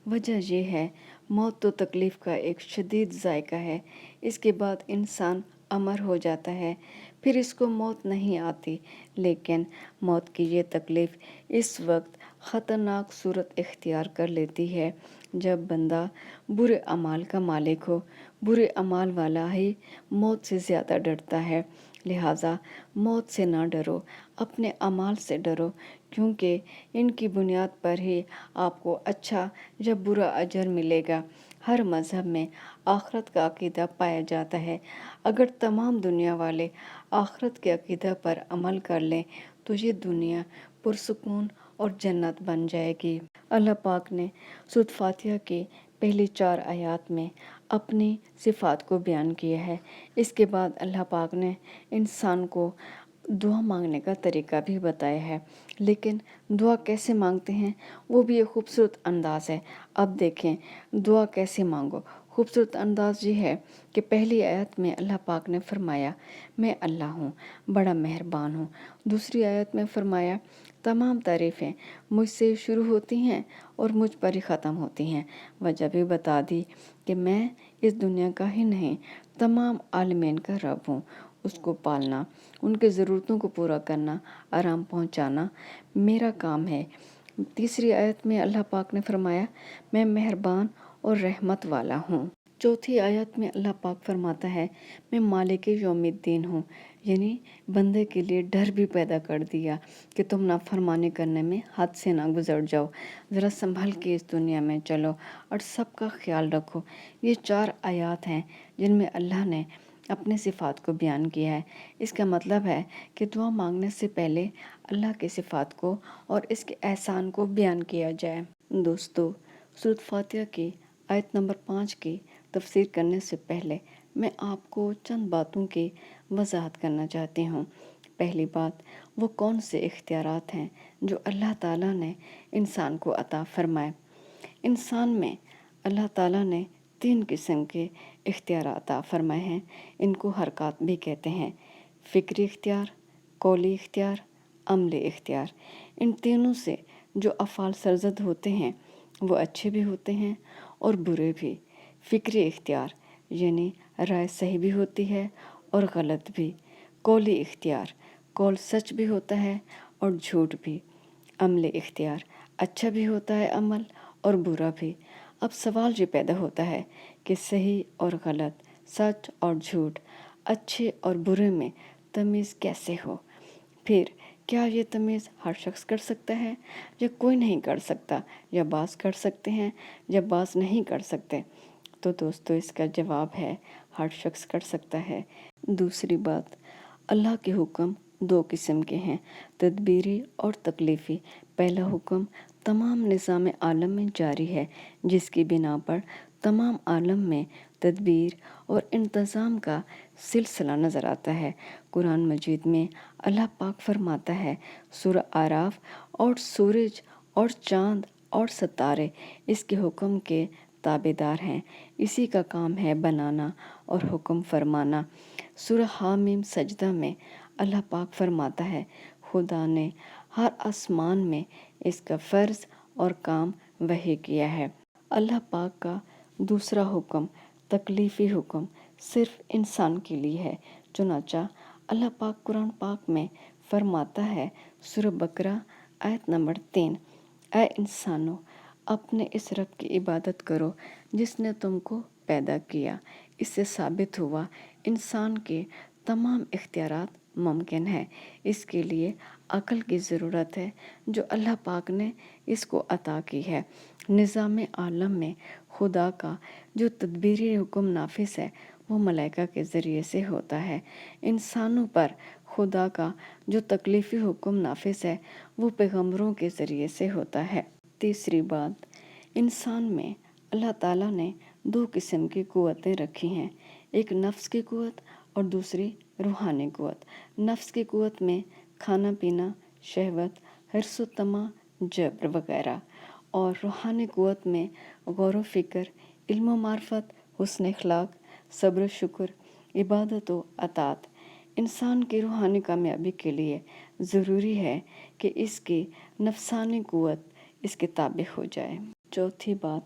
وجہ یہ ہے، موت تو تکلیف کا ایک شدید ذائقہ ہے، اس کے بعد انسان امر ہو جاتا ہے، پھر اس کو موت نہیں آتی، لیکن موت کی یہ تکلیف اس وقت خطرناک صورت اختیار کر لیتی ہے جب بندہ برے اعمال کا مالک ہو۔ برے اعمال والا ہی موت سے زیادہ ڈرتا ہے، لہٰذا موت سے نہ ڈرو، اپنے اعمال سے ڈرو، کیونکہ ان کی بنیاد پر ہی آپ کو اچھا یا برا اجر ملے گا۔ ہر مذہب میں آخرت کا عقیدہ پایا جاتا ہے۔ اگر تمام دنیا والے آخرت کے عقیدہ پر عمل کر لیں تو یہ دنیا پرسکون اور جنت بن جائے گی۔ اللہ پاک نے سورۃ فاتحہ کی پہلی 4 آیات میں اپنی صفات کو بیان کیا ہے۔ اس کے بعد اللہ پاک نے انسان کو دعا مانگنے کا طریقہ بھی بتایا ہے، لیکن دعا کیسے مانگتے ہیں وہ بھی ایک خوبصورت انداز ہے۔ اب دیکھیں دعا کیسے مانگو۔ خوبصورت انداز یہ ہے کہ پہلی آیت میں اللہ پاک نے فرمایا، میں اللہ ہوں، بڑا مہربان ہوں۔ دوسری آیت میں فرمایا، تمام تعریفیں مجھ سے شروع ہوتی ہیں اور مجھ پر ہی ختم ہوتی ہیں۔ وجہ بھی بتا دی کہ میں اس دنیا کا ہی نہیں، تمام عالمین کا رب ہوں، اس کو پالنا، ان کے ضرورتوں کو پورا کرنا، آرام پہنچانا میرا کام ہے۔ تیسری آیت میں اللہ پاک نے فرمایا، میں مہربان اور رحمت والا ہوں۔ چوتھی آیت میں اللہ پاک فرماتا ہے، میں مالک یوم الدین ہوں، یعنی بندے کے لیے ڈر بھی پیدا کر دیا کہ تم نافرمانی کرنے میں حد سے نہ گزر جاؤ، ذرا سنبھل کے اس دنیا میں چلو اور سب کا خیال رکھو۔ یہ 4 آیات ہیں جن میں اللہ نے اپنے صفات کو بیان کیا ہے۔ اس کا مطلب ہے کہ دعا مانگنے سے پہلے اللہ کی صفات کو اور اس کے احسان کو بیان کیا جائے۔ دوستو، سورۃ فاتحہ کی آیت نمبر 5 کی تفسیر کرنے سے پہلے میں آپ کو چند باتوں کی وضاحت کرنا چاہتی ہوں۔ پہلی بات، وہ کون سے اختیارات ہیں جو اللہ تعالیٰ نے انسان کو عطا فرمائے۔ انسان میں اللہ تعالیٰ نے 3 قسم کے اختیارات عطا فرمائے ہیں۔ ان کو حرکات بھی کہتے ہیں: فکری اختیار، قولی اختیار، عملی اختیار۔ ان تینوں سے جو افعال سرزد ہوتے ہیں وہ اچھے بھی ہوتے ہیں اور برے بھی۔ فکری اختیار یعنی رائے صحیح بھی ہوتی ہے اور غلط بھی۔ قولی اختیار، قول سچ بھی ہوتا ہے اور جھوٹ بھی۔ عملی اختیار، اچھا بھی ہوتا ہے عمل اور برا بھی۔ اب سوال یہ پیدا ہوتا ہے کہ صحیح اور غلط، سچ اور جھوٹ، اچھے اور برے میں تمیز کیسے ہو؟ پھر کیا یہ تمیز ہر شخص کر سکتا ہے یا کوئی نہیں کر سکتا، یا بعض کر سکتے ہیں یا بعض نہیں کر سکتے؟ تو دوستو اس کا جواب ہے ہر شخص کر سکتا ہے۔ دوسری بات، اللہ کے حکم 2 قسم کے ہیں: تدبیری اور تکلیفی۔ پہلا حکم تمام نظام عالم میں جاری ہے، جس کی بنا پر تمام عالم میں تدبیر اور انتظام کا سلسلہ نظر آتا ہے۔ قرآن مجید میں اللہ پاک فرماتا ہے، سورہ اعراف، اور سورج اور چاند اور ستارے اس کے حکم کے تابعدار ہیں، اسی کا کام ہے بنانا اور حکم فرمانا۔ سورہ حامیم سجدہ میں اللہ پاک فرماتا ہے، خدا نے ہر آسمان میں اس کا فرض اور کام وحی کیا ہے۔ اللہ پاک کا دوسرا حکم، تکلیفی حکم، صرف انسان کے لیے ہے۔ چنانچہ اللہ پاک قرآن پاک میں فرماتا ہے، سورہ بقرہ آیت نمبر 3، اے انسانو، اپنے اس رب کی عبادت کرو جس نے تم کو پیدا کیا۔ اس سے ثابت ہوا انسان کے تمام اختیارات ممکن ہیں۔ اس کے لیے عقل کی ضرورت ہے جو اللہ پاک نے اس کو عطا کی ہے۔ نظام عالم میں خدا کا جو تدبیری حکم نافذ ہے وہ ملائکہ کے ذریعے سے ہوتا ہے۔ انسانوں پر خدا کا جو تکلیفی حکم نافذ ہے وہ پیغمبروں کے ذریعے سے ہوتا ہے۔ تیسری بات، انسان میں اللہ تعالیٰ نے 2 قسم کی قوتیں رکھی ہیں، ایک نفس کی قوت اور دوسری روحانی قوت۔ نفس کی قوت میں کھانا پینا، شہوت، حرص و طمع، جبر وغیرہ، اور روحانی قوت میں غور و فکر، علم و معرفت، حسن اخلاق، صبر و شکر، عبادت و اطاعت۔ انسان کی روحانی کامیابی کے لیے ضروری ہے کہ اس کی نفسانی قوت اس کے تابع ہو جائے۔ چوتھی بات،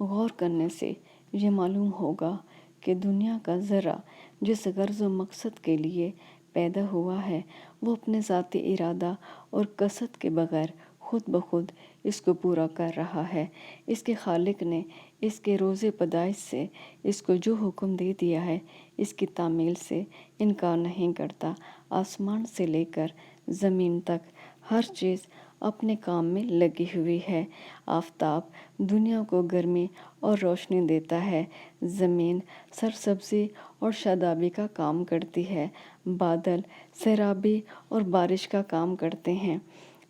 غور کرنے سے یہ معلوم ہوگا کہ دنیا کا ذرہ جس غرض و مقصد کے لیے پیدا ہوا ہے وہ اپنے ذاتی ارادہ اور قصد کے بغیر خود بخود اس کو پورا کر رہا ہے۔ اس کے خالق نے اس کے روز پیدائش سے اس کو جو حکم دے دیا ہے اس کی تعمیل سے انکار نہیں کرتا۔ آسمان سے لے کر زمین تک ہر چیز اپنے کام میں لگی ہوئی ہے۔ آفتاب دنیا کو گرمی اور روشنی دیتا ہے، زمین سرسبزی اور شادابی کا کام کرتی ہے، بادل سیرابی اور بارش کا کام کرتے ہیں،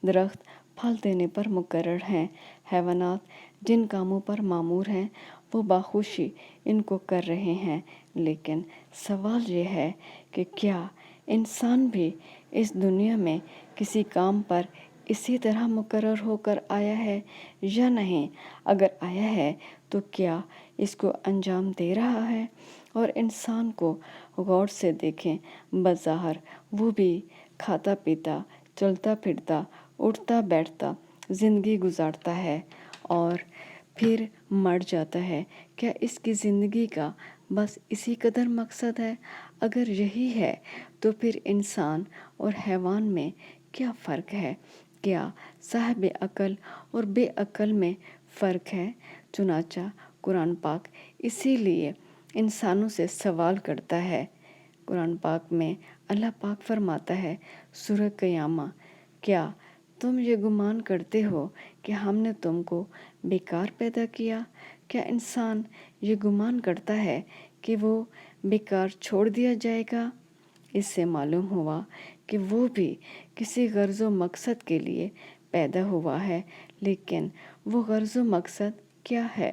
درخت پھل دینے پر مقرر ہیں، حیوانات جن کاموں پر مامور ہیں وہ باخوشی ان کو کر رہے ہیں۔ لیکن سوال یہ ہے کہ کیا انسان بھی اس دنیا میں کسی کام پر اسی طرح مقرر ہو کر آیا ہے یا نہیں؟ اگر آیا ہے تو کیا اس کو انجام دے رہا ہے؟ اور انسان کو غور سے دیکھیں، بظاہر وہ بھی کھاتا پیتا، چلتا پھرتا، اٹھتا بیٹھتا زندگی گزارتا ہے اور پھر مر جاتا ہے۔ کیا اس کی زندگی کا بس اسی قدر مقصد ہے؟ اگر یہی ہے تو پھر انسان اور حیوان میں کیا فرق ہے؟ کیا صاحب عقل اور بے عقل میں فرق ہے؟ چنانچہ قرآن پاک اسی لیے انسانوں سے سوال کرتا ہے۔ قرآن پاک میں اللہ پاک فرماتا ہے، سورہ قیامہ، کیا تم یہ گمان کرتے ہو کہ ہم نے تم کو بیکار پیدا کیا؟ کیا انسان یہ گمان کرتا ہے کہ وہ بیکار چھوڑ دیا جائے گا؟ اس سے معلوم ہوا کہ وہ بھی کسی غرض و مقصد کے لیے پیدا ہوا ہے، لیکن وہ غرض و مقصد کیا ہے؟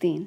3,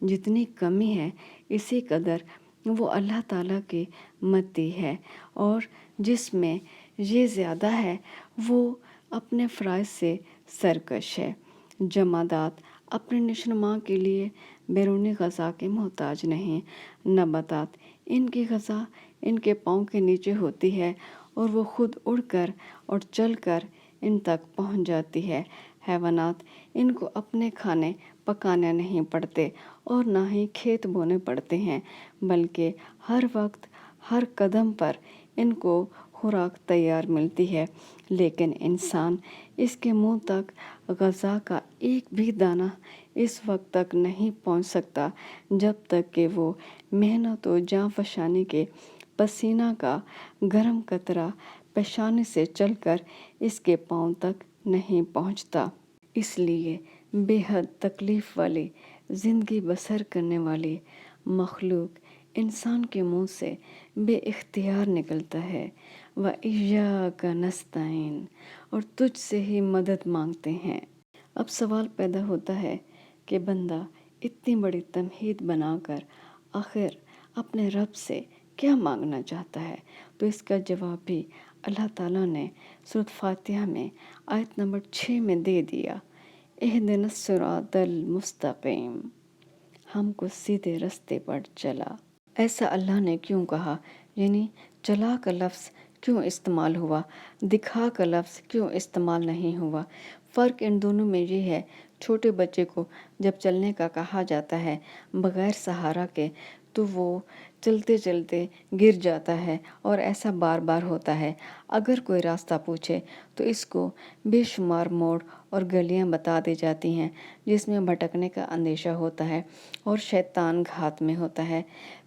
جتنی کمی ہے اسی قدر وہ اللہ تعالیٰ کی متی ہے، اور جس میں یہ زیادہ ہے وہ اپنے فرائض سے سرکش ہے۔ جمادات اپنے نشوونما کے لیے بیرونی غذا کے محتاج نہیں۔ نباتات، ان کی غذا ان کے پاؤں کے نیچے ہوتی ہے اور وہ خود اڑ کر اور چل کر ان تک پہنچ جاتی ہے۔ حیوانات، ان کو اپنے کھانے پکانے نہیں پڑتے اور نہ ہی کھیت بونے پڑتے ہیں، بلکہ ہر وقت ہر قدم پر ان کو خوراک تیار ملتی ہے۔ لیکن انسان اس کے منہ تک غذا کا ایک بھی دانہ اس وقت تک نہیں پہنچ سکتا جب تک کہ وہ محنت و جاں فشانی کے پسینہ کا گرم قطرہ پیشانی سے چل کر اس کے پاؤں تک نہیں پہنچتا۔ اس لیے بے حد تکلیف والی زندگی بسر کرنے والی مخلوق انسان کے منہ سے بے اختیار نکلتا ہے، وَإِيَّاكَ نَسْتَعِينُ، اور تجھ سے ہی مدد مانگتے ہیں۔ اب سوال پیدا ہوتا ہے کہ بندہ اتنی بڑی تمہید بنا کر آخر اپنے رب سے کیا مانگنا چاہتا ہے؟ تو اس کا جواب بھی اللہ تعالیٰ نے سورۃ فاتحہ میں آیت نمبر 6 میں دے دیا، اہدنا الصراط المستقیم، ہم کو سیدھے رستے پر چلا۔ ایسا اللہ نے کیوں کہا؟ یعنی چلا کا لفظ کیوں استعمال ہوا، دکھا کا لفظ کیوں استعمال نہیں ہوا؟ فرق ان دونوں میں یہ ہے، چھوٹے بچے کو جب چلنے کا کہا جاتا ہے بغیر سہارا کے تو وہ چلتے چلتے گر جاتا ہے، اور ایسا بار بار ہوتا ہے۔ اگر کوئی راستہ پوچھے تو اس کو بے شمار موڑ اور گلیاں بتا دی جاتی ہیں جس میں بھٹکنے کا اندیشہ ہوتا ہے اور شیطان گھات میں ہوتا ہے،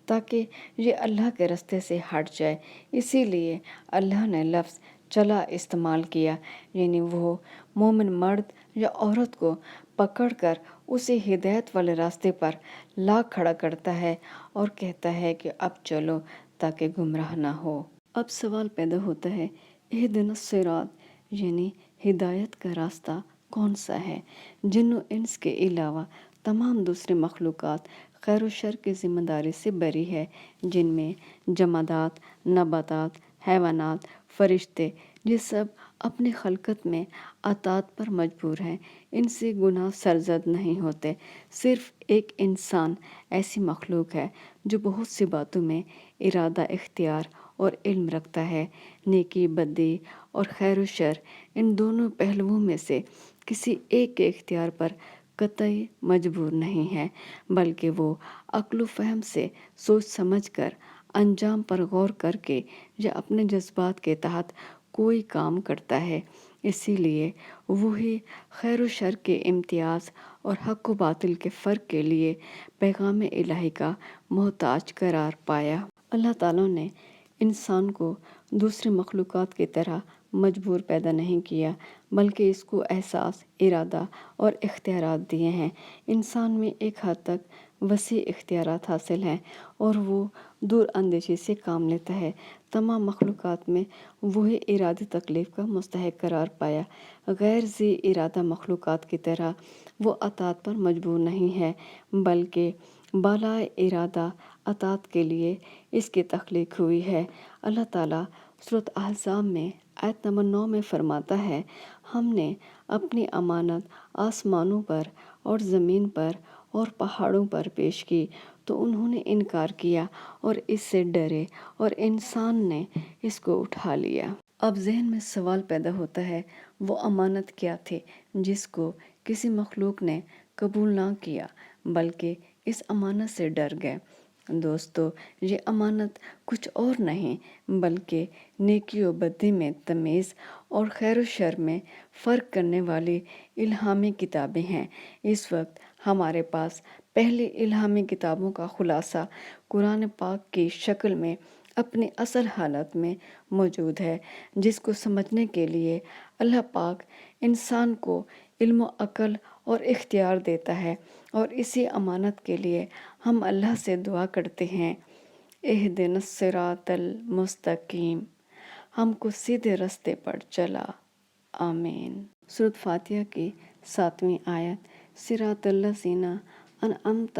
تاکہ یہ اللہ کے راستے سے ہٹ جائے۔ اسی لیے اللہ نے لفظ چلا استعمال کیا، یعنی وہ مومن مرد یا عورت کو پکڑ کر اسے ہدایت والے راستے پر لا کھڑا کرتا ہے اور کہتا ہے کہ اب چلو تاکہ گمراہ نہ ہو۔ اب سوال پیدا ہوتا ہے، اہدنا الصراط یعنی ہدایت کا راستہ کون سا ہے؟ جن و انس کے علاوہ تمام دوسری مخلوقات خیر و شر کی ذمہ داری سے بری ہے، جن میں جمادات، نباتات، حیوانات، فرشتے، یہ سب اپنی خلقت میں اطاعت پر مجبور ہیں، ان سے گناہ سرزد نہیں ہوتے۔ صرف ایک انسان ایسی مخلوق ہے جو بہت سی باتوں میں ارادہ، اختیار اور علم رکھتا ہے۔ نیکی، بدی اور خیر و شر، ان دونوں پہلوؤں میں سے کسی ایک کے اختیار پر قطعی مجبور نہیں ہے، بلکہ وہ عقل و فہم سے سوچ سمجھ کر، انجام پر غور کر کے یا اپنے جذبات کے تحت کوئی کام کرتا ہے۔ اسی لیے وہی خیر و شر کے امتیاز اور حق و باطل کے فرق کے لیے پیغام الہی کا محتاج قرار پایا۔ اللہ تعالیٰ نے انسان کو دوسری مخلوقات کی طرح مجبور پیدا نہیں کیا، بلکہ اس کو احساس، ارادہ اور اختیارات دیے ہیں۔ انسان میں ایک حد تک وسیع اختیارات حاصل ہیں اور وہ دور اندیشی سے کام لیتا ہے۔ تمام مخلوقات میں وہی ارادی تکلیف کا مستحق قرار پایا۔ غیر ذی ارادہ مخلوقات کی طرح وہ اطاعت پر مجبور نہیں ہے، بلکہ بالائے ارادہ اطاعت کے لیے اس کی تخلیق ہوئی ہے۔ اللہ تعالیٰ سورۃ احزاب میں آیت نمبر 9 میں فرماتا ہے، ہم نے اپنی امانت آسمانوں پر اور زمین پر اور پہاڑوں پر پیش کی تو انہوں نے انکار کیا اور اس سے ڈرے اور انسان نے اس کو اٹھا لیا۔ اب ذہن میں سوال پیدا ہوتا ہے، وہ امانت کیا تھی جس کو کسی مخلوق نے قبول نہ کیا بلکہ اس امانت سے ڈر گئے؟ دوستو، یہ امانت کچھ اور نہیں بلکہ نیکی و بدی میں تمیز اور خیر و شر میں فرق کرنے والی الہامی کتابیں ہیں۔ اس وقت ہمارے پاس پہلی الہامی کتابوں کا خلاصہ قرآن پاک کی شکل میں اپنی اصل حالت میں موجود ہے، جس کو سمجھنے کے لیے اللہ پاک انسان کو علم و عقل اور اختیار دیتا ہے، اور اسی امانت کے لیے ہم اللہ سے دعا کرتے ہیں، اہدنا الصراط المستقیم، ہم کو سیدھے رستے پر چلا، آمین۔ سورۃ فاتحہ کی 7ویں آیت، صراط الذین انعمت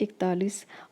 41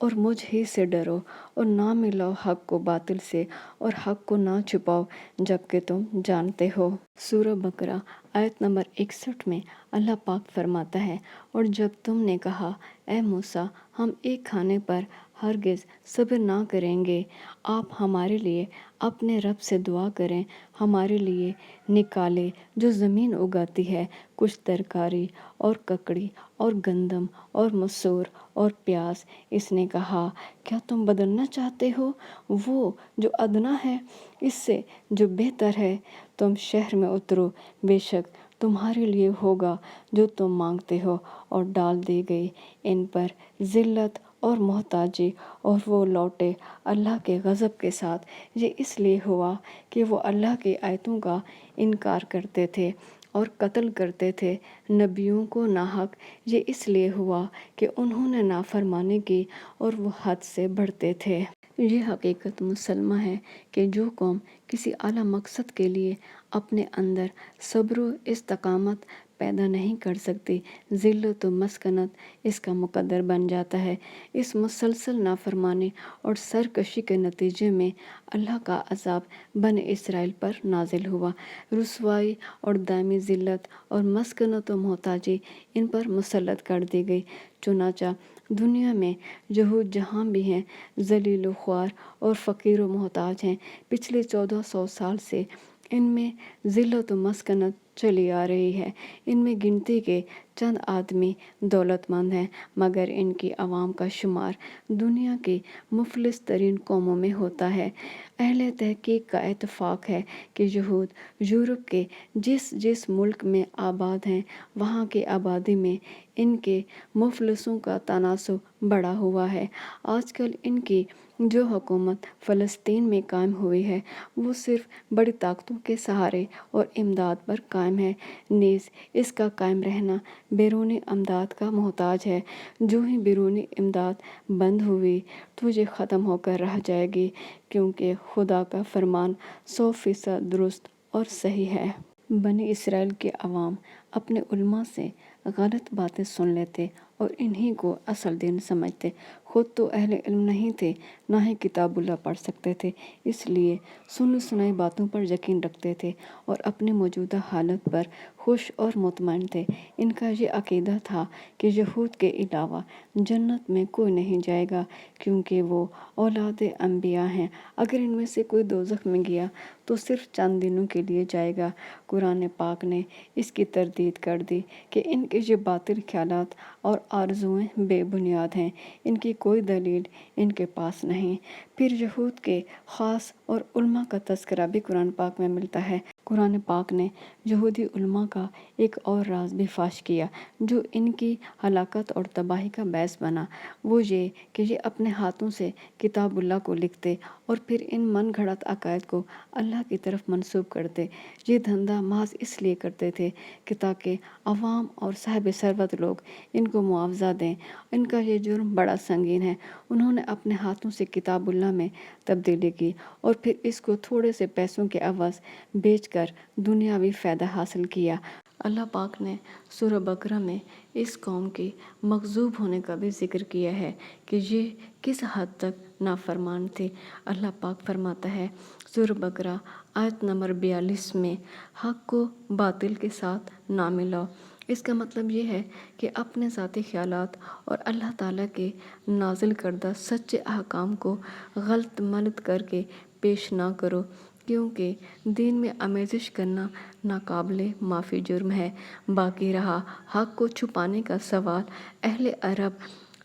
اور مجھ ہی سے ڈرو، اور نہ ملاؤ حق کو باطل سے، اور حق کو نہ چھپاؤ جبکہ تم جانتے ہو۔ سورہ بقرہ آیت نمبر 61 میں اللہ پاک فرماتا ہے، اور جب تم نے کہا اے موسیٰ ہم ایک کھانے پر ہرگز صبر نہ کریں گے، آپ ہمارے لیے اپنے رب سے دعا کریں، ہمارے لیے نکالے جو زمین اگاتی ہے کچھ ترکاری اور ککڑی اور گندم اور مسور اور پیاز۔ اس نے کہا کیا تم بدلنا چاہتے ہو وہ جو ادنا ہے اس سے جو بہتر ہے؟ تم شہر میں اترو، بے شک تمہارے لیے ہوگا جو تم مانگتے ہو، اور ڈال دی گئی ان پر ذلت اور محتاجی، اور وہ لوٹے اللہ کے غضب کے ساتھ۔ یہ اس لیے ہوا کہ وہ اللہ کی آیتوں کا انکار کرتے تھے اور قتل کرتے تھے نبیوں کو ناحق۔ یہ اس لیے ہوا کہ انہوں نے نافرمانی کی اور وہ حد سے بڑھتے تھے۔ یہ حقیقت مسلمہ ہے کہ جو قوم کسی اعلیٰ مقصد کے لیے اپنے اندر صبر و استقامت پیدا نہیں کر سکتی، ذلت و مسکنت اس کا مقدر بن جاتا ہے۔ اس مسلسل نافرمانی اور سرکشی کے نتیجے میں اللہ کا عذاب بنی اسرائیل پر نازل ہوا۔ رسوائی اور دائمی ذلت اور مسکنت و محتاجی ان پر مسلط کر دی گئی۔ چنانچہ دنیا میں یہود جہاں بھی ہیں ذلیل و خوار اور فقیر و محتاج ہیں۔ پچھلے 1400 سال سے ان میں ذلت و مسکنت چلی آ رہی ہے۔ ان میں گنتی کے چند آدمی دولت مند ہیں، مگر ان کی عوام کا شمار دنیا کی مفلس ترین قوموں میں ہوتا ہے۔ اہل تحقیق کا اتفاق ہے کہ یہود یورپ کے جس جس ملک میں آباد ہیں وہاں کی آبادی میں ان کے مفلسوں کا تناسب بڑا ہوا ہے۔ آج کل ان کی جو حکومت فلسطین میں قائم ہوئی ہے وہ صرف بڑی طاقتوں کے سہارے اور امداد پر قائم ہے، نیز اس کا قائم رہنا بیرونی امداد کا محتاج ہے۔ جو ہی بیرونی امداد بند ہوئی تو یہ ختم ہو کر رہ جائے گی، کیونکہ خدا کا فرمان 100% درست اور صحیح ہے۔ بنی اسرائیل کے عوام اپنے علماء سے غلط باتیں سن لیتے اور انہی کو اصل دین سمجھتے۔ خود تو اہل علم نہیں تھے، نہ ہی کتاب اللہ پڑھ سکتے تھے، اس لیے سنی سنائی باتوں پر یقین رکھتے تھے اور اپنی موجودہ حالت پر خوش اور مطمئن تھے۔ ان کا یہ عقیدہ تھا کہ یہود کے علاوہ جنت میں کوئی نہیں جائے گا، کیونکہ وہ اولاد انبیاء ہیں۔ اگر ان میں سے کوئی دوزخ میں گیا تو صرف چند دنوں کے لیے جائے گا۔ قرآن پاک نے اس کی تردید کر دی کہ ان کے یہ باطل خیالات اور آرزوئیں بے بنیاد ہیں، ان کی کوئی دلیل ان کے پاس نہیں۔ پھر یہود کے خاص اور علماء کا تذکرہ بھی قرآن پاک میں ملتا ہے۔ قرآن پاک نے یہودی علماء کا ایک اور راز بھی فاش کیا جو ان کی ہلاکت اور تباہی کا باعث بنا۔ وہ یہ کہ یہ اپنے ہاتھوں سے کتاب اللہ کو لکھتے اور پھر ان من گھڑت عقائد کو اللہ کی طرف منسوب کرتے۔ یہ دھندا محض اس لیے کرتے تھے کہ تاکہ عوام اور صاحب ثروت لوگ ان کو معاوضہ دیں۔ ان کا یہ جرم بڑا سنگین ہے۔ انہوں نے اپنے ہاتھوں سے کتاب اللہ میں تبدیلی کی اور پھر اس کو تھوڑے سے پیسوں کے عوض بیچ کر دنیاوی فائدہ حاصل کیا۔ اللہ پاک نے سورہ بقرہ میں اس قوم کی مغضوب ہونے کا بھی ذکر کیا ہے کہ یہ کس حد تک نافرمان تھی۔ اللہ پاک فرماتا ہے سورہ بقرہ آیت نمبر 42 میں، حق کو باطل کے ساتھ نہ ملاؤ۔ اس کا مطلب یہ ہے کہ اپنے ذاتی خیالات اور اللہ تعالیٰ کے نازل کردہ سچے احکام کو غلط ملت کر کے پیش نہ کرو، کیونکہ دین میں آمیزش کرنا ناقابل معافی جرم ہے۔ باقی رہا حق کو چھپانے کا سوال، اہل عرب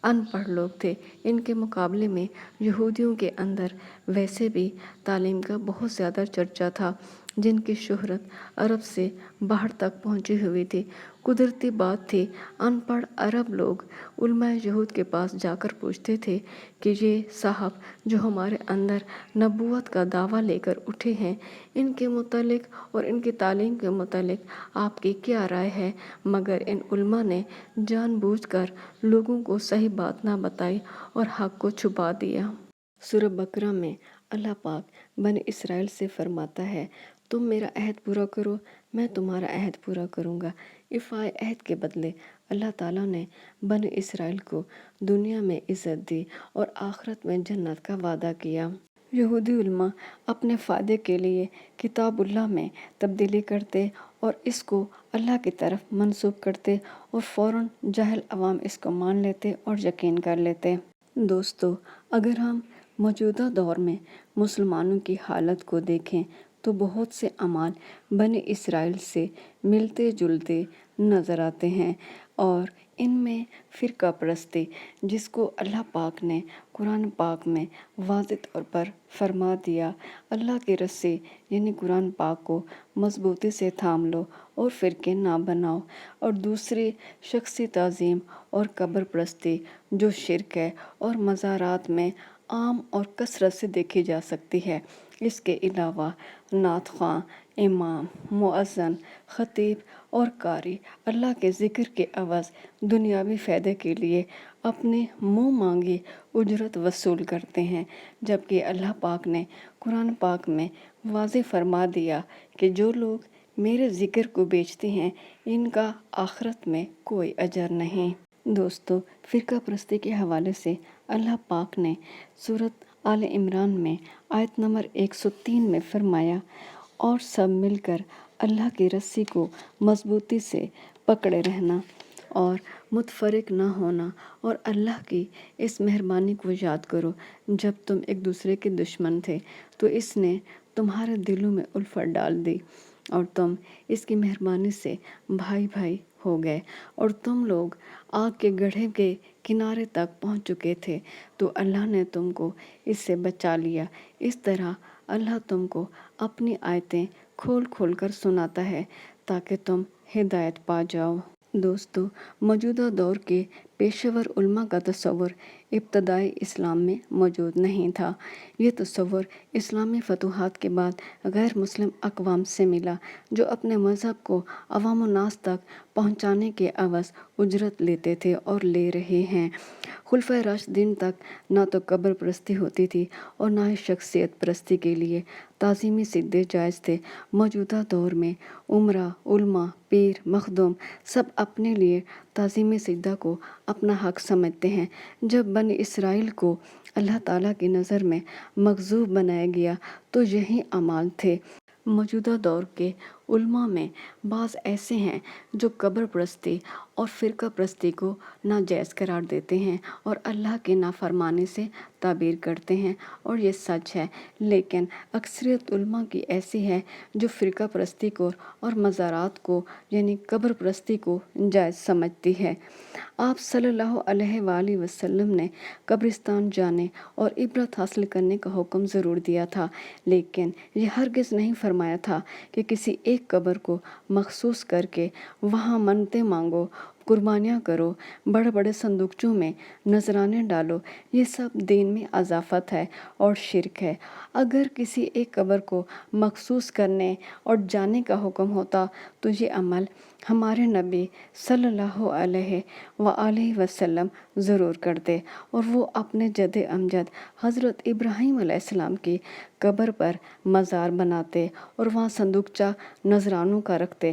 ان پڑھ لوگ تھے۔ ان کے مقابلے میں یہودیوں کے اندر ویسے بھی تعلیم کا بہت زیادہ چرچا تھا، جن کی شہرت عرب سے باہر تک پہنچی ہوئی تھی۔ قدرتی بات تھی، ان پڑھ عرب لوگ علماء یہود کے پاس جا کر پوچھتے تھے کہ یہ صاحب جو ہمارے اندر نبوت کا دعویٰ لے کر اٹھے ہیں، ان کے متعلق اور ان کی تعلیم کے متعلق آپ کی کیا رائے ہے؟ مگر ان علماء نے جان بوجھ کر لوگوں کو صحیح بات نہ بتائی اور حق کو چھپا دیا۔ سورہ بقرہ میں اللہ پاک بنی اسرائیل سے فرماتا ہے، تم میرا عہد پورا کرو میں تمہارا عہد پورا کروں گا۔ ایفائے عہد کے بدلے اللہ تعالیٰ نے بنی اسرائیل کو دنیا میں عزت دی اور آخرت میں جنت کا وعدہ کیا۔ یہودی علماء اپنے فائدے کے لیے کتاب اللہ میں تبدیلی کرتے اور اس کو اللہ کی طرف منسوب کرتے اور فوراً جاہل عوام اس کو مان لیتے اور یقین کر لیتے۔ دوستو، اگر ہم موجودہ دور میں مسلمانوں کی حالت کو دیکھیں تو بہت سے اعمال بنی اسرائیل سے ملتے جلتے نظر آتے ہیں، اور ان میں فرقہ پرستی، جس کو اللہ پاک نے قرآن پاک میں واضح طور پر فرما دیا، اللہ کی رسی یعنی قرآن پاک کو مضبوطی سے تھام لو اور فرقے نہ بناؤ، اور دوسری شخصی تعظیم اور قبر پرستی جو شرک ہے اور مزارات میں عام اور کثرت سے دیکھی جا سکتی ہے۔ اس کے علاوہ نعت خواں، امام، مؤذن، خطیب اور قاری اللہ کے ذکر کے عوض دنیاوی فائدے کے لیے اپنی منہ مانگی اجرت وصول کرتے ہیں، جبکہ اللہ پاک نے قرآن پاک میں واضح فرما دیا کہ جو لوگ میرے ذکر کو بیچتے ہیں ان کا آخرت میں کوئی اجر نہیں۔ دوستو، فرقہ پرستی کے حوالے سے اللہ پاک نے سورۃ آل عمران میں آیت نمبر 103 میں فرمایا، اور سب مل کر اللہ کی رسی کو مضبوطی سے پکڑے رہنا اور متفرق نہ ہونا، اور اللہ کی اس مہربانی کو یاد کرو جب تم ایک دوسرے کے دشمن تھے تو اس نے تمہارے دلوں میں الفت ڈال دی اور تم اس کی مہربانی سے بھائی بھائی ہو گئے، اور تم لوگ آگ کے گڑھے کے کنارے تک پہنچ چکے تھے تو اللہ نے تم کو اس سے بچا لیا۔ اس طرح اللہ تم کو اپنی آیتیں کھول کھول کر سناتا ہے تاکہ تم ہدایت پا جاؤ۔ دوستو، موجودہ دور کے پیشور علماء کا تصور ابتدائی اسلام میں موجود نہیں تھا۔ یہ تصور اسلامی فتوحات کے بعد غیر مسلم اقوام سے ملا جو اپنے مذہب کو عوام الناس تک پہنچانے کے عوض اجرت لیتے تھے اور لے رہے ہیں۔ خلفائے راشدین تک نہ تو قبر پرستی ہوتی تھی اور نہ ہی شخصیت پرستی کے لیے تعظیمی سجدے جائز تھے۔ موجودہ دور میں امراء، علماء، پیر، مخدوم سب اپنے لیے تعظیمی سجدہ کو اپنا حق سمجھتے ہیں۔ جب بنی اسرائیل کو اللہ تعالیٰ کی نظر میں مغضوب بنایا گیا تو یہی اعمال تھے۔ موجودہ دور کے علماء میں بعض ایسے ہیں جو قبر پرستی اور فرقہ پرستی کو ناجائز قرار دیتے ہیں اور اللہ کی نافرمانی سے تعبیر کرتے ہیں، اور یہ سچ ہے، لیکن اکثریت علماء کی ایسی ہے جو فرقہ پرستی کو اور مزارات کو یعنی قبر پرستی کو جائز سمجھتی ہے۔ آپ صلی اللہ علیہ وآلہ وسلم نے قبرستان جانے اور عبرت حاصل کرنے کا حکم ضرور دیا تھا، لیکن یہ ہرگز نہیں فرمایا تھا کہ کسی ایک قبر کو مخصوص کر کے وہاں منتیں مانگو، قربانیاں کرو، بڑے بڑے صندوقچوں میں نذرانے ڈالو۔ یہ سب دین میں اضافت ہے اور شرک ہے۔ اگر کسی ایک قبر کو مخصوص کرنے اور جانے کا حکم ہوتا تو یہ عمل ہمارے نبی صلی اللہ علیہ وآلہ وسلم ضرور کرتے، اور وہ اپنے جد امجد حضرت ابراہیم علیہ السلام کی قبر پر مزار بناتے اور وہاں صندوقچہ نذرانوں کا رکھتے،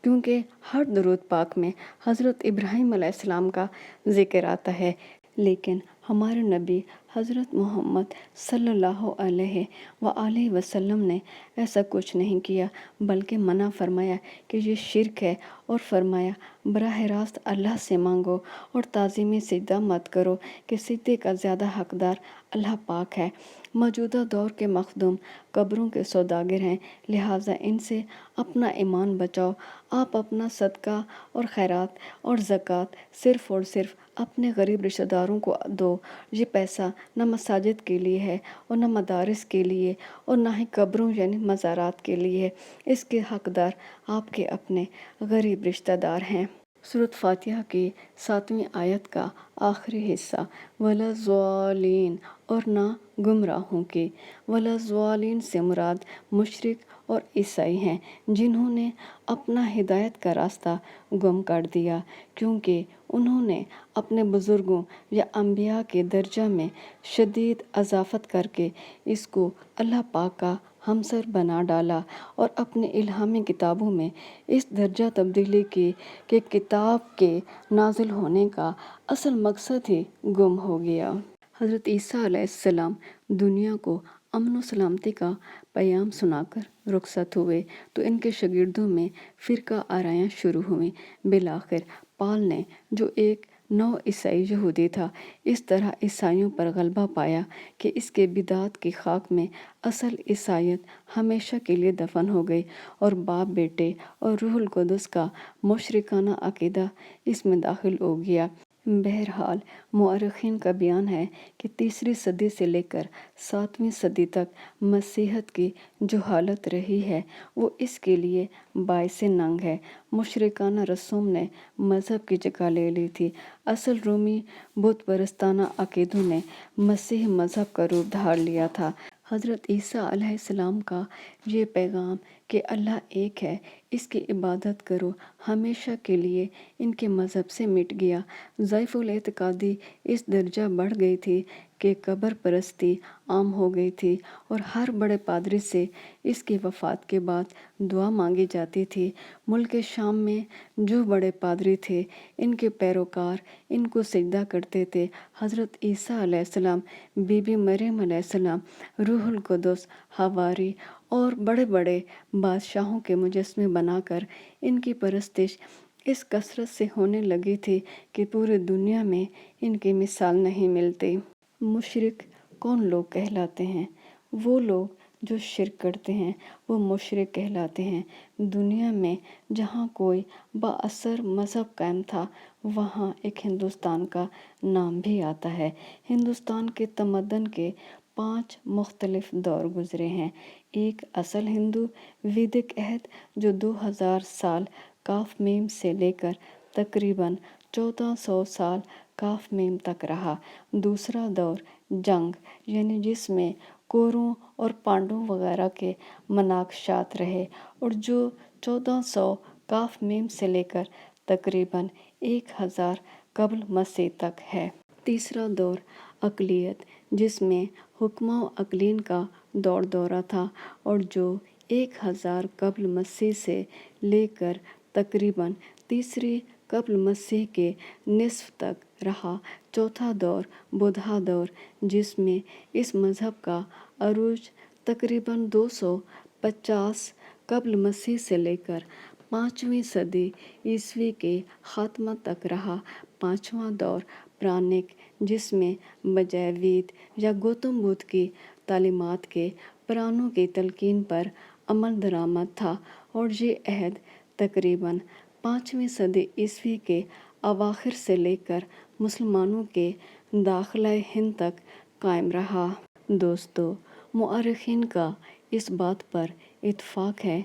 کیونکہ ہر درود پاک میں حضرت ابراہیم علیہ السلام کا ذکر آتا ہے، لیکن ہمارے نبی حضرت محمد صلی اللہ علیہ وآلہ وسلم نے ایسا کچھ نہیں کیا، بلکہ منع فرمایا کہ یہ شرک ہے، اور فرمایا براہ راست اللہ سے مانگو اور تعظیمی سجدہ مت کرو کہ سجدے کا زیادہ حقدار اللہ پاک ہے۔ موجودہ دور کے مخدوم قبروں کے سوداگر ہیں، لہٰذا ان سے اپنا ایمان بچاؤ۔ آپ اپنا صدقہ اور خیرات اور زکوٰۃ صرف اور صرف اپنے غریب رشتہ داروں کو دو۔ یہ پیسہ نہ مساجد کے لیے ہے اور نہ مدارس کے لیے اور نہ ہی قبروں یعنی مزارات کے لیے ہے۔ اس کے حقدار آپ کے اپنے غریب رشتہ دار ہیں۔ سورۃ فاتحہ کی 7ویں آیت کا آخری حصہ وَلَا الضَّالِّينَ اور نہ گمراہوں کی۔ وَلَا الضَّالِّينَ سے مراد مشرک اور عیسائی ہیں جنہوں نے اپنا ہدایت کا راستہ گم کر دیا، کیونکہ انہوں نے اپنے بزرگوں یا انبیاء کے درجہ میں شدید اضافت کر کے اس کو اللہ پاک کا ہمسر بنا ڈالا اور اپنے الہامی کتابوں میں اس درجہ تبدیلی کی کہ کتاب کے نازل ہونے کا اصل مقصد ہی گم ہو گیا۔ حضرت عیسیٰ علیہ السلام دنیا کو امن و سلامتی کا پیام سنا کر رخصت ہوئے تو ان کے شاگردوں میں فرقہ آرائیاں شروع ہوئیں۔ بالآخر پال نے، جو ایک نو عیسائی یہودی تھا، اس طرح عیسائیوں پر غلبہ پایا کہ اس کے بدعت کی خاک میں اصل عیسائیت ہمیشہ کے لیے دفن ہو گئی اور باپ، بیٹے اور روح القدس کا مشرکانہ عقیدہ اس میں داخل ہو گیا۔ بہرحال مورخین کا بیان ہے کہ تیسری صدی سے لے کر 7ویں صدی تک مسیحیت کی جو حالت رہی ہے وہ اس کے لیے باعث ننگ ہے۔ مشرکانہ رسوم نے مذہب کی جگہ لے لی تھی۔ اصل رومی بت پرستانہ عقیدوں نے مسیحی مذہب کا روپ دھار لیا تھا۔ حضرت عیسیٰ علیہ السلام کا یہ پیغام کہ اللہ ایک ہے، اس کی عبادت کرو، ہمیشہ کے لیے ان کے مذہب سے مٹ گیا۔ ضعیف الاعتقادی اس درجہ بڑھ گئی تھی کہ قبر پرستی عام ہو گئی تھی اور ہر بڑے پادری سے اس کی وفات کے بعد دعا مانگی جاتی تھی۔ ملک شام میں جو بڑے پادری تھے، ان کے پیروکار ان کو سجدہ کرتے تھے۔ حضرت عیسیٰ علیہ السلام، بی بی مریم علیہ السلام، روح القدس، حواری اور بڑے بڑے بادشاہوں کے مجسمے بنا کر ان کی پرستش اس کثرت سے ہونے لگی تھی کہ پوری دنیا میں ان کی مثال نہیں ملتی۔ مشرک کون لوگ کہلاتے ہیں؟ وہ لوگ جو شرک کرتے ہیں وہ مشرک کہلاتے ہیں۔ دنیا میں جہاں کوئی بااثر مذہب قائم تھا وہاں ایک ہندوستان کا نام بھی آتا ہے۔ ہندوستان کے تمدن کے 5 مختلف دور گزرے ہیں۔ ایک اصل ہندو ویدک عہد جو 2000 سال کاف میم سے لے کر تقریباً 1400 سال کاف میم تک رہا۔ دوسرا دور جنگ، یعنی جس میں کوروں اور پانڈووں وغیرہ کے مناقشات رہے اور جو 1400 کاف میم سے لے کر تقریباً 1000 قبل مسیح تک ہے۔ تیسرا دور اقلیت، جس میں حکماں و اقلیم کا دورہ تھا اور جو 1000 قبل مسیح سے لے کر تقریباً تیسری قبل مسیح کے نصف تک رہا۔ چوتھا دور بدھا دور، جس میں اس مذہب کا عروج تقریباً 250 قبل مسیح سے لے کر 5ویں صدی عیسوی کے خاتمہ تک رہا۔ پانچواں دور پرانک، جس میں بجائے وید یا گوتم بدھ کی تعلیمات کے پرانوں کی تلقین پر عمل درآمد تھا اور یہ عہد تقریباً 5ویں صدی عیسوی کے اواخر سے لے کر مسلمانوں کے داخلہ ہند تک قائم رہا۔ دوستو، مورخین کا اس بات پر اتفاق ہے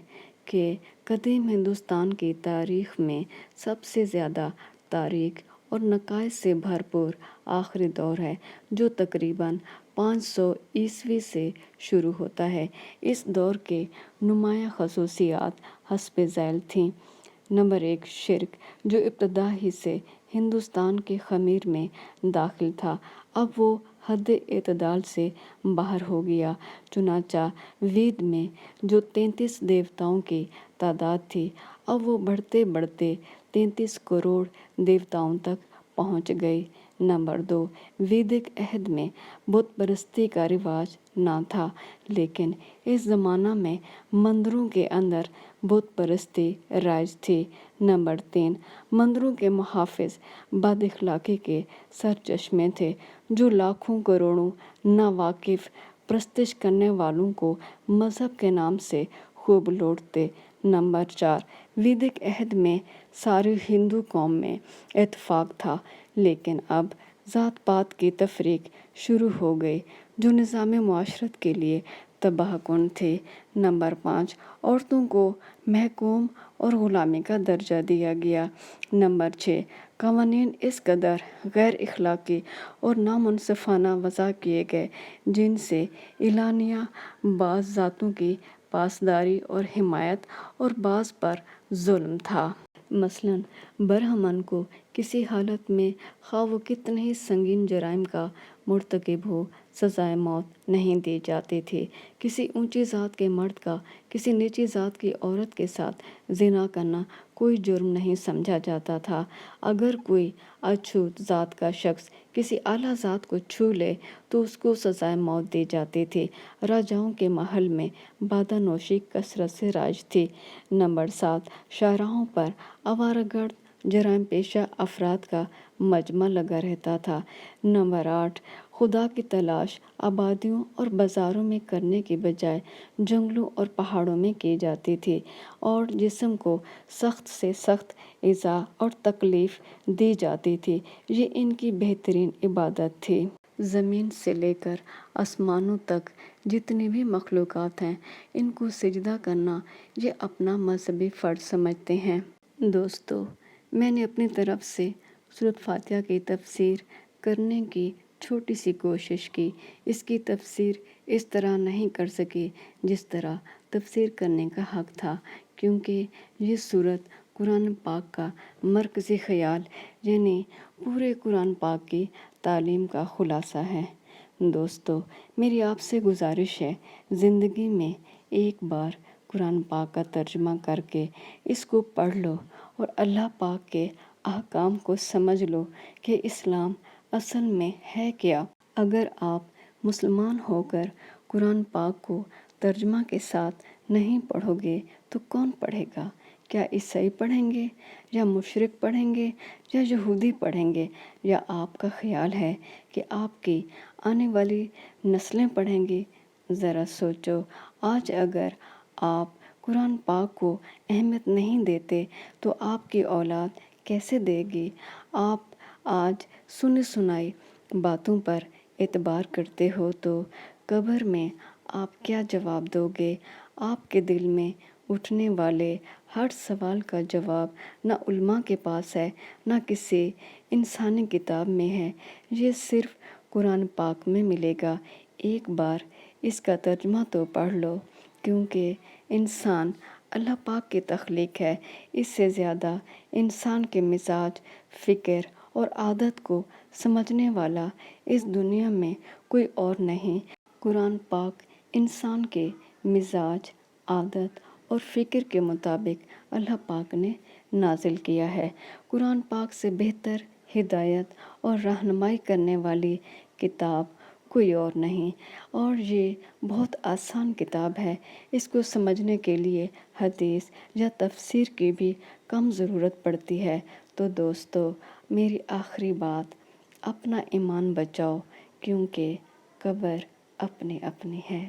کہ قدیم ہندوستان کی تاریخ میں سب سے زیادہ تاریک اور نقائص سے بھرپور آخری دور ہے، جو تقریباً 500 عیسوی سے شروع ہوتا ہے۔ اس دور کے نمایاں خصوصیات حسب ذیل تھیں۔ نمبر 1، شرک، جو ابتدا ہی سے ہندوستان کے خمیر میں داخل تھا، اب وہ حد اعتدال سے باہر ہو گیا۔ چنانچہ وید میں جو 33 دیوتاؤں کی تعداد تھی، اب وہ بڑھتے بڑھتے 33 کروڑ دیوتاؤں تک پہنچ گئی۔ نمبر 2، ویدک عہد میں بت پرستی کا رواج نہ تھا، لیکن اس زمانہ میں مندروں کے اندر بت پرستی رائج تھی۔ نمبر 3، مندروں کے محافظ بد اخلاقی کے سرچشمے تھے، جو لاکھوں کروڑوں ناواقف پرستش کرنے والوں کو مذہب کے نام سے خوب لوٹتے۔ نمبر 4، ویدک عہد میں ساری ہندو قوم میں اتفاق تھا، لیکن اب ذات پات کی تفریق شروع ہو گئی جو نظام معاشرت کے لیے تباہ کن تھی۔ نمبر 5، عورتوں کو محکوم اور غلامی کا درجہ دیا گیا۔ نمبر 6، قوانین اس قدر غیر اخلاقی اور نامنصفانہ وضع کیے گئے جن سے اعلانیہ بعض ذاتوں کی پاسداری اور حمایت اور بعض پر ظلم تھا۔ مثلاً برہمن کو کسی حالت میں، خواہ وہ کتنے ہی سنگین جرائم کا مرتکب ہو، سزائے موت نہیں دی جاتی تھی۔ کسی اونچی ذات کے مرد کا کسی نیچی ذات کی عورت کے ساتھ زنا کرنا کوئی جرم نہیں سمجھا جاتا تھا۔ اگر کوئی اچھوت ذات کا شخص کسی اعلیٰ ذات کو چھو لے تو اس کو سزائے موت دی جاتی تھی۔ راجاؤں کے محل میں بادہ نوشی کثرت سے رائج تھی۔ نمبر 7، شاہراہوں پر آوارہ گرد جرائم پیشہ افراد کا مجمع لگا رہتا تھا۔ نمبر 8، خدا کی تلاش آبادیوں اور بازاروں میں کرنے کی بجائے جنگلوں اور پہاڑوں میں کی جاتی تھی، اور جسم کو سخت سے سخت ایذا اور تکلیف دی جاتی تھی۔ یہ ان کی بہترین عبادت تھی۔ زمین سے لے کر آسمانوں تک جتنی بھی مخلوقات ہیں، ان کو سجدہ کرنا یہ اپنا مذہبی فرض سمجھتے ہیں۔ دوستو، میں نے اپنی طرف سے سورۃ فاتحہ کی تفسیر کرنے کی چھوٹی سی کوشش کی۔ اس کی تفسیر اس طرح نہیں کر سکی جس طرح تفسیر کرنے کا حق تھا، کیونکہ یہ سورت قرآن پاک کا مرکزی خیال یعنی پورے قرآن پاک کی تعلیم کا خلاصہ ہے۔ دوستو، میری آپ سے گزارش ہے، زندگی میں ایک بار قرآن پاک کا ترجمہ کر کے اس کو پڑھ لو اور اللہ پاک کے احکام کو سمجھ لو کہ اسلام اصل میں ہے کیا۔ اگر آپ مسلمان ہو کر قرآن پاک کو ترجمہ کے ساتھ نہیں پڑھو گے تو کون پڑھے گا؟ کیا عیسائی پڑھیں گے، یا مشرک پڑھیں گے، یا یہودی پڑھیں گے، یا آپ کا خیال ہے کہ آپ کی آنے والی نسلیں پڑھیں گی؟ ذرا سوچو، آج اگر آپ قرآن پاک کو اہمیت نہیں دیتے تو آپ کی اولاد کیسے دے گی؟ آپ آج سنی سنائی باتوں پر اعتبار کرتے ہو تو قبر میں آپ کیا جواب دو گے؟ آپ کے دل میں اٹھنے والے ہر سوال کا جواب نہ علماء کے پاس ہے، نہ کسی انسانی کتاب میں ہے، یہ صرف قرآن پاک میں ملے گا۔ ایک بار اس کا ترجمہ تو پڑھ لو، کیونکہ انسان اللہ پاک کی تخلیق ہے۔ اس سے زیادہ انسان کے مزاج، فکر اور عادت کو سمجھنے والا اس دنیا میں کوئی اور نہیں۔ قرآن پاک انسان کے مزاج، عادت اور فکر کے مطابق اللہ پاک نے نازل کیا ہے۔ قرآن پاک سے بہتر ہدایت اور رہنمائی کرنے والی کتاب کوئی اور نہیں، اور یہ بہت آسان کتاب ہے۔ اس کو سمجھنے کے لیے حدیث یا تفسیر کی بھی کم ضرورت پڑتی ہے۔ تو دوستو، میری آخری بات، اپنا ایمان بچاؤ، کیونکہ قبر اپنی اپنی ہے۔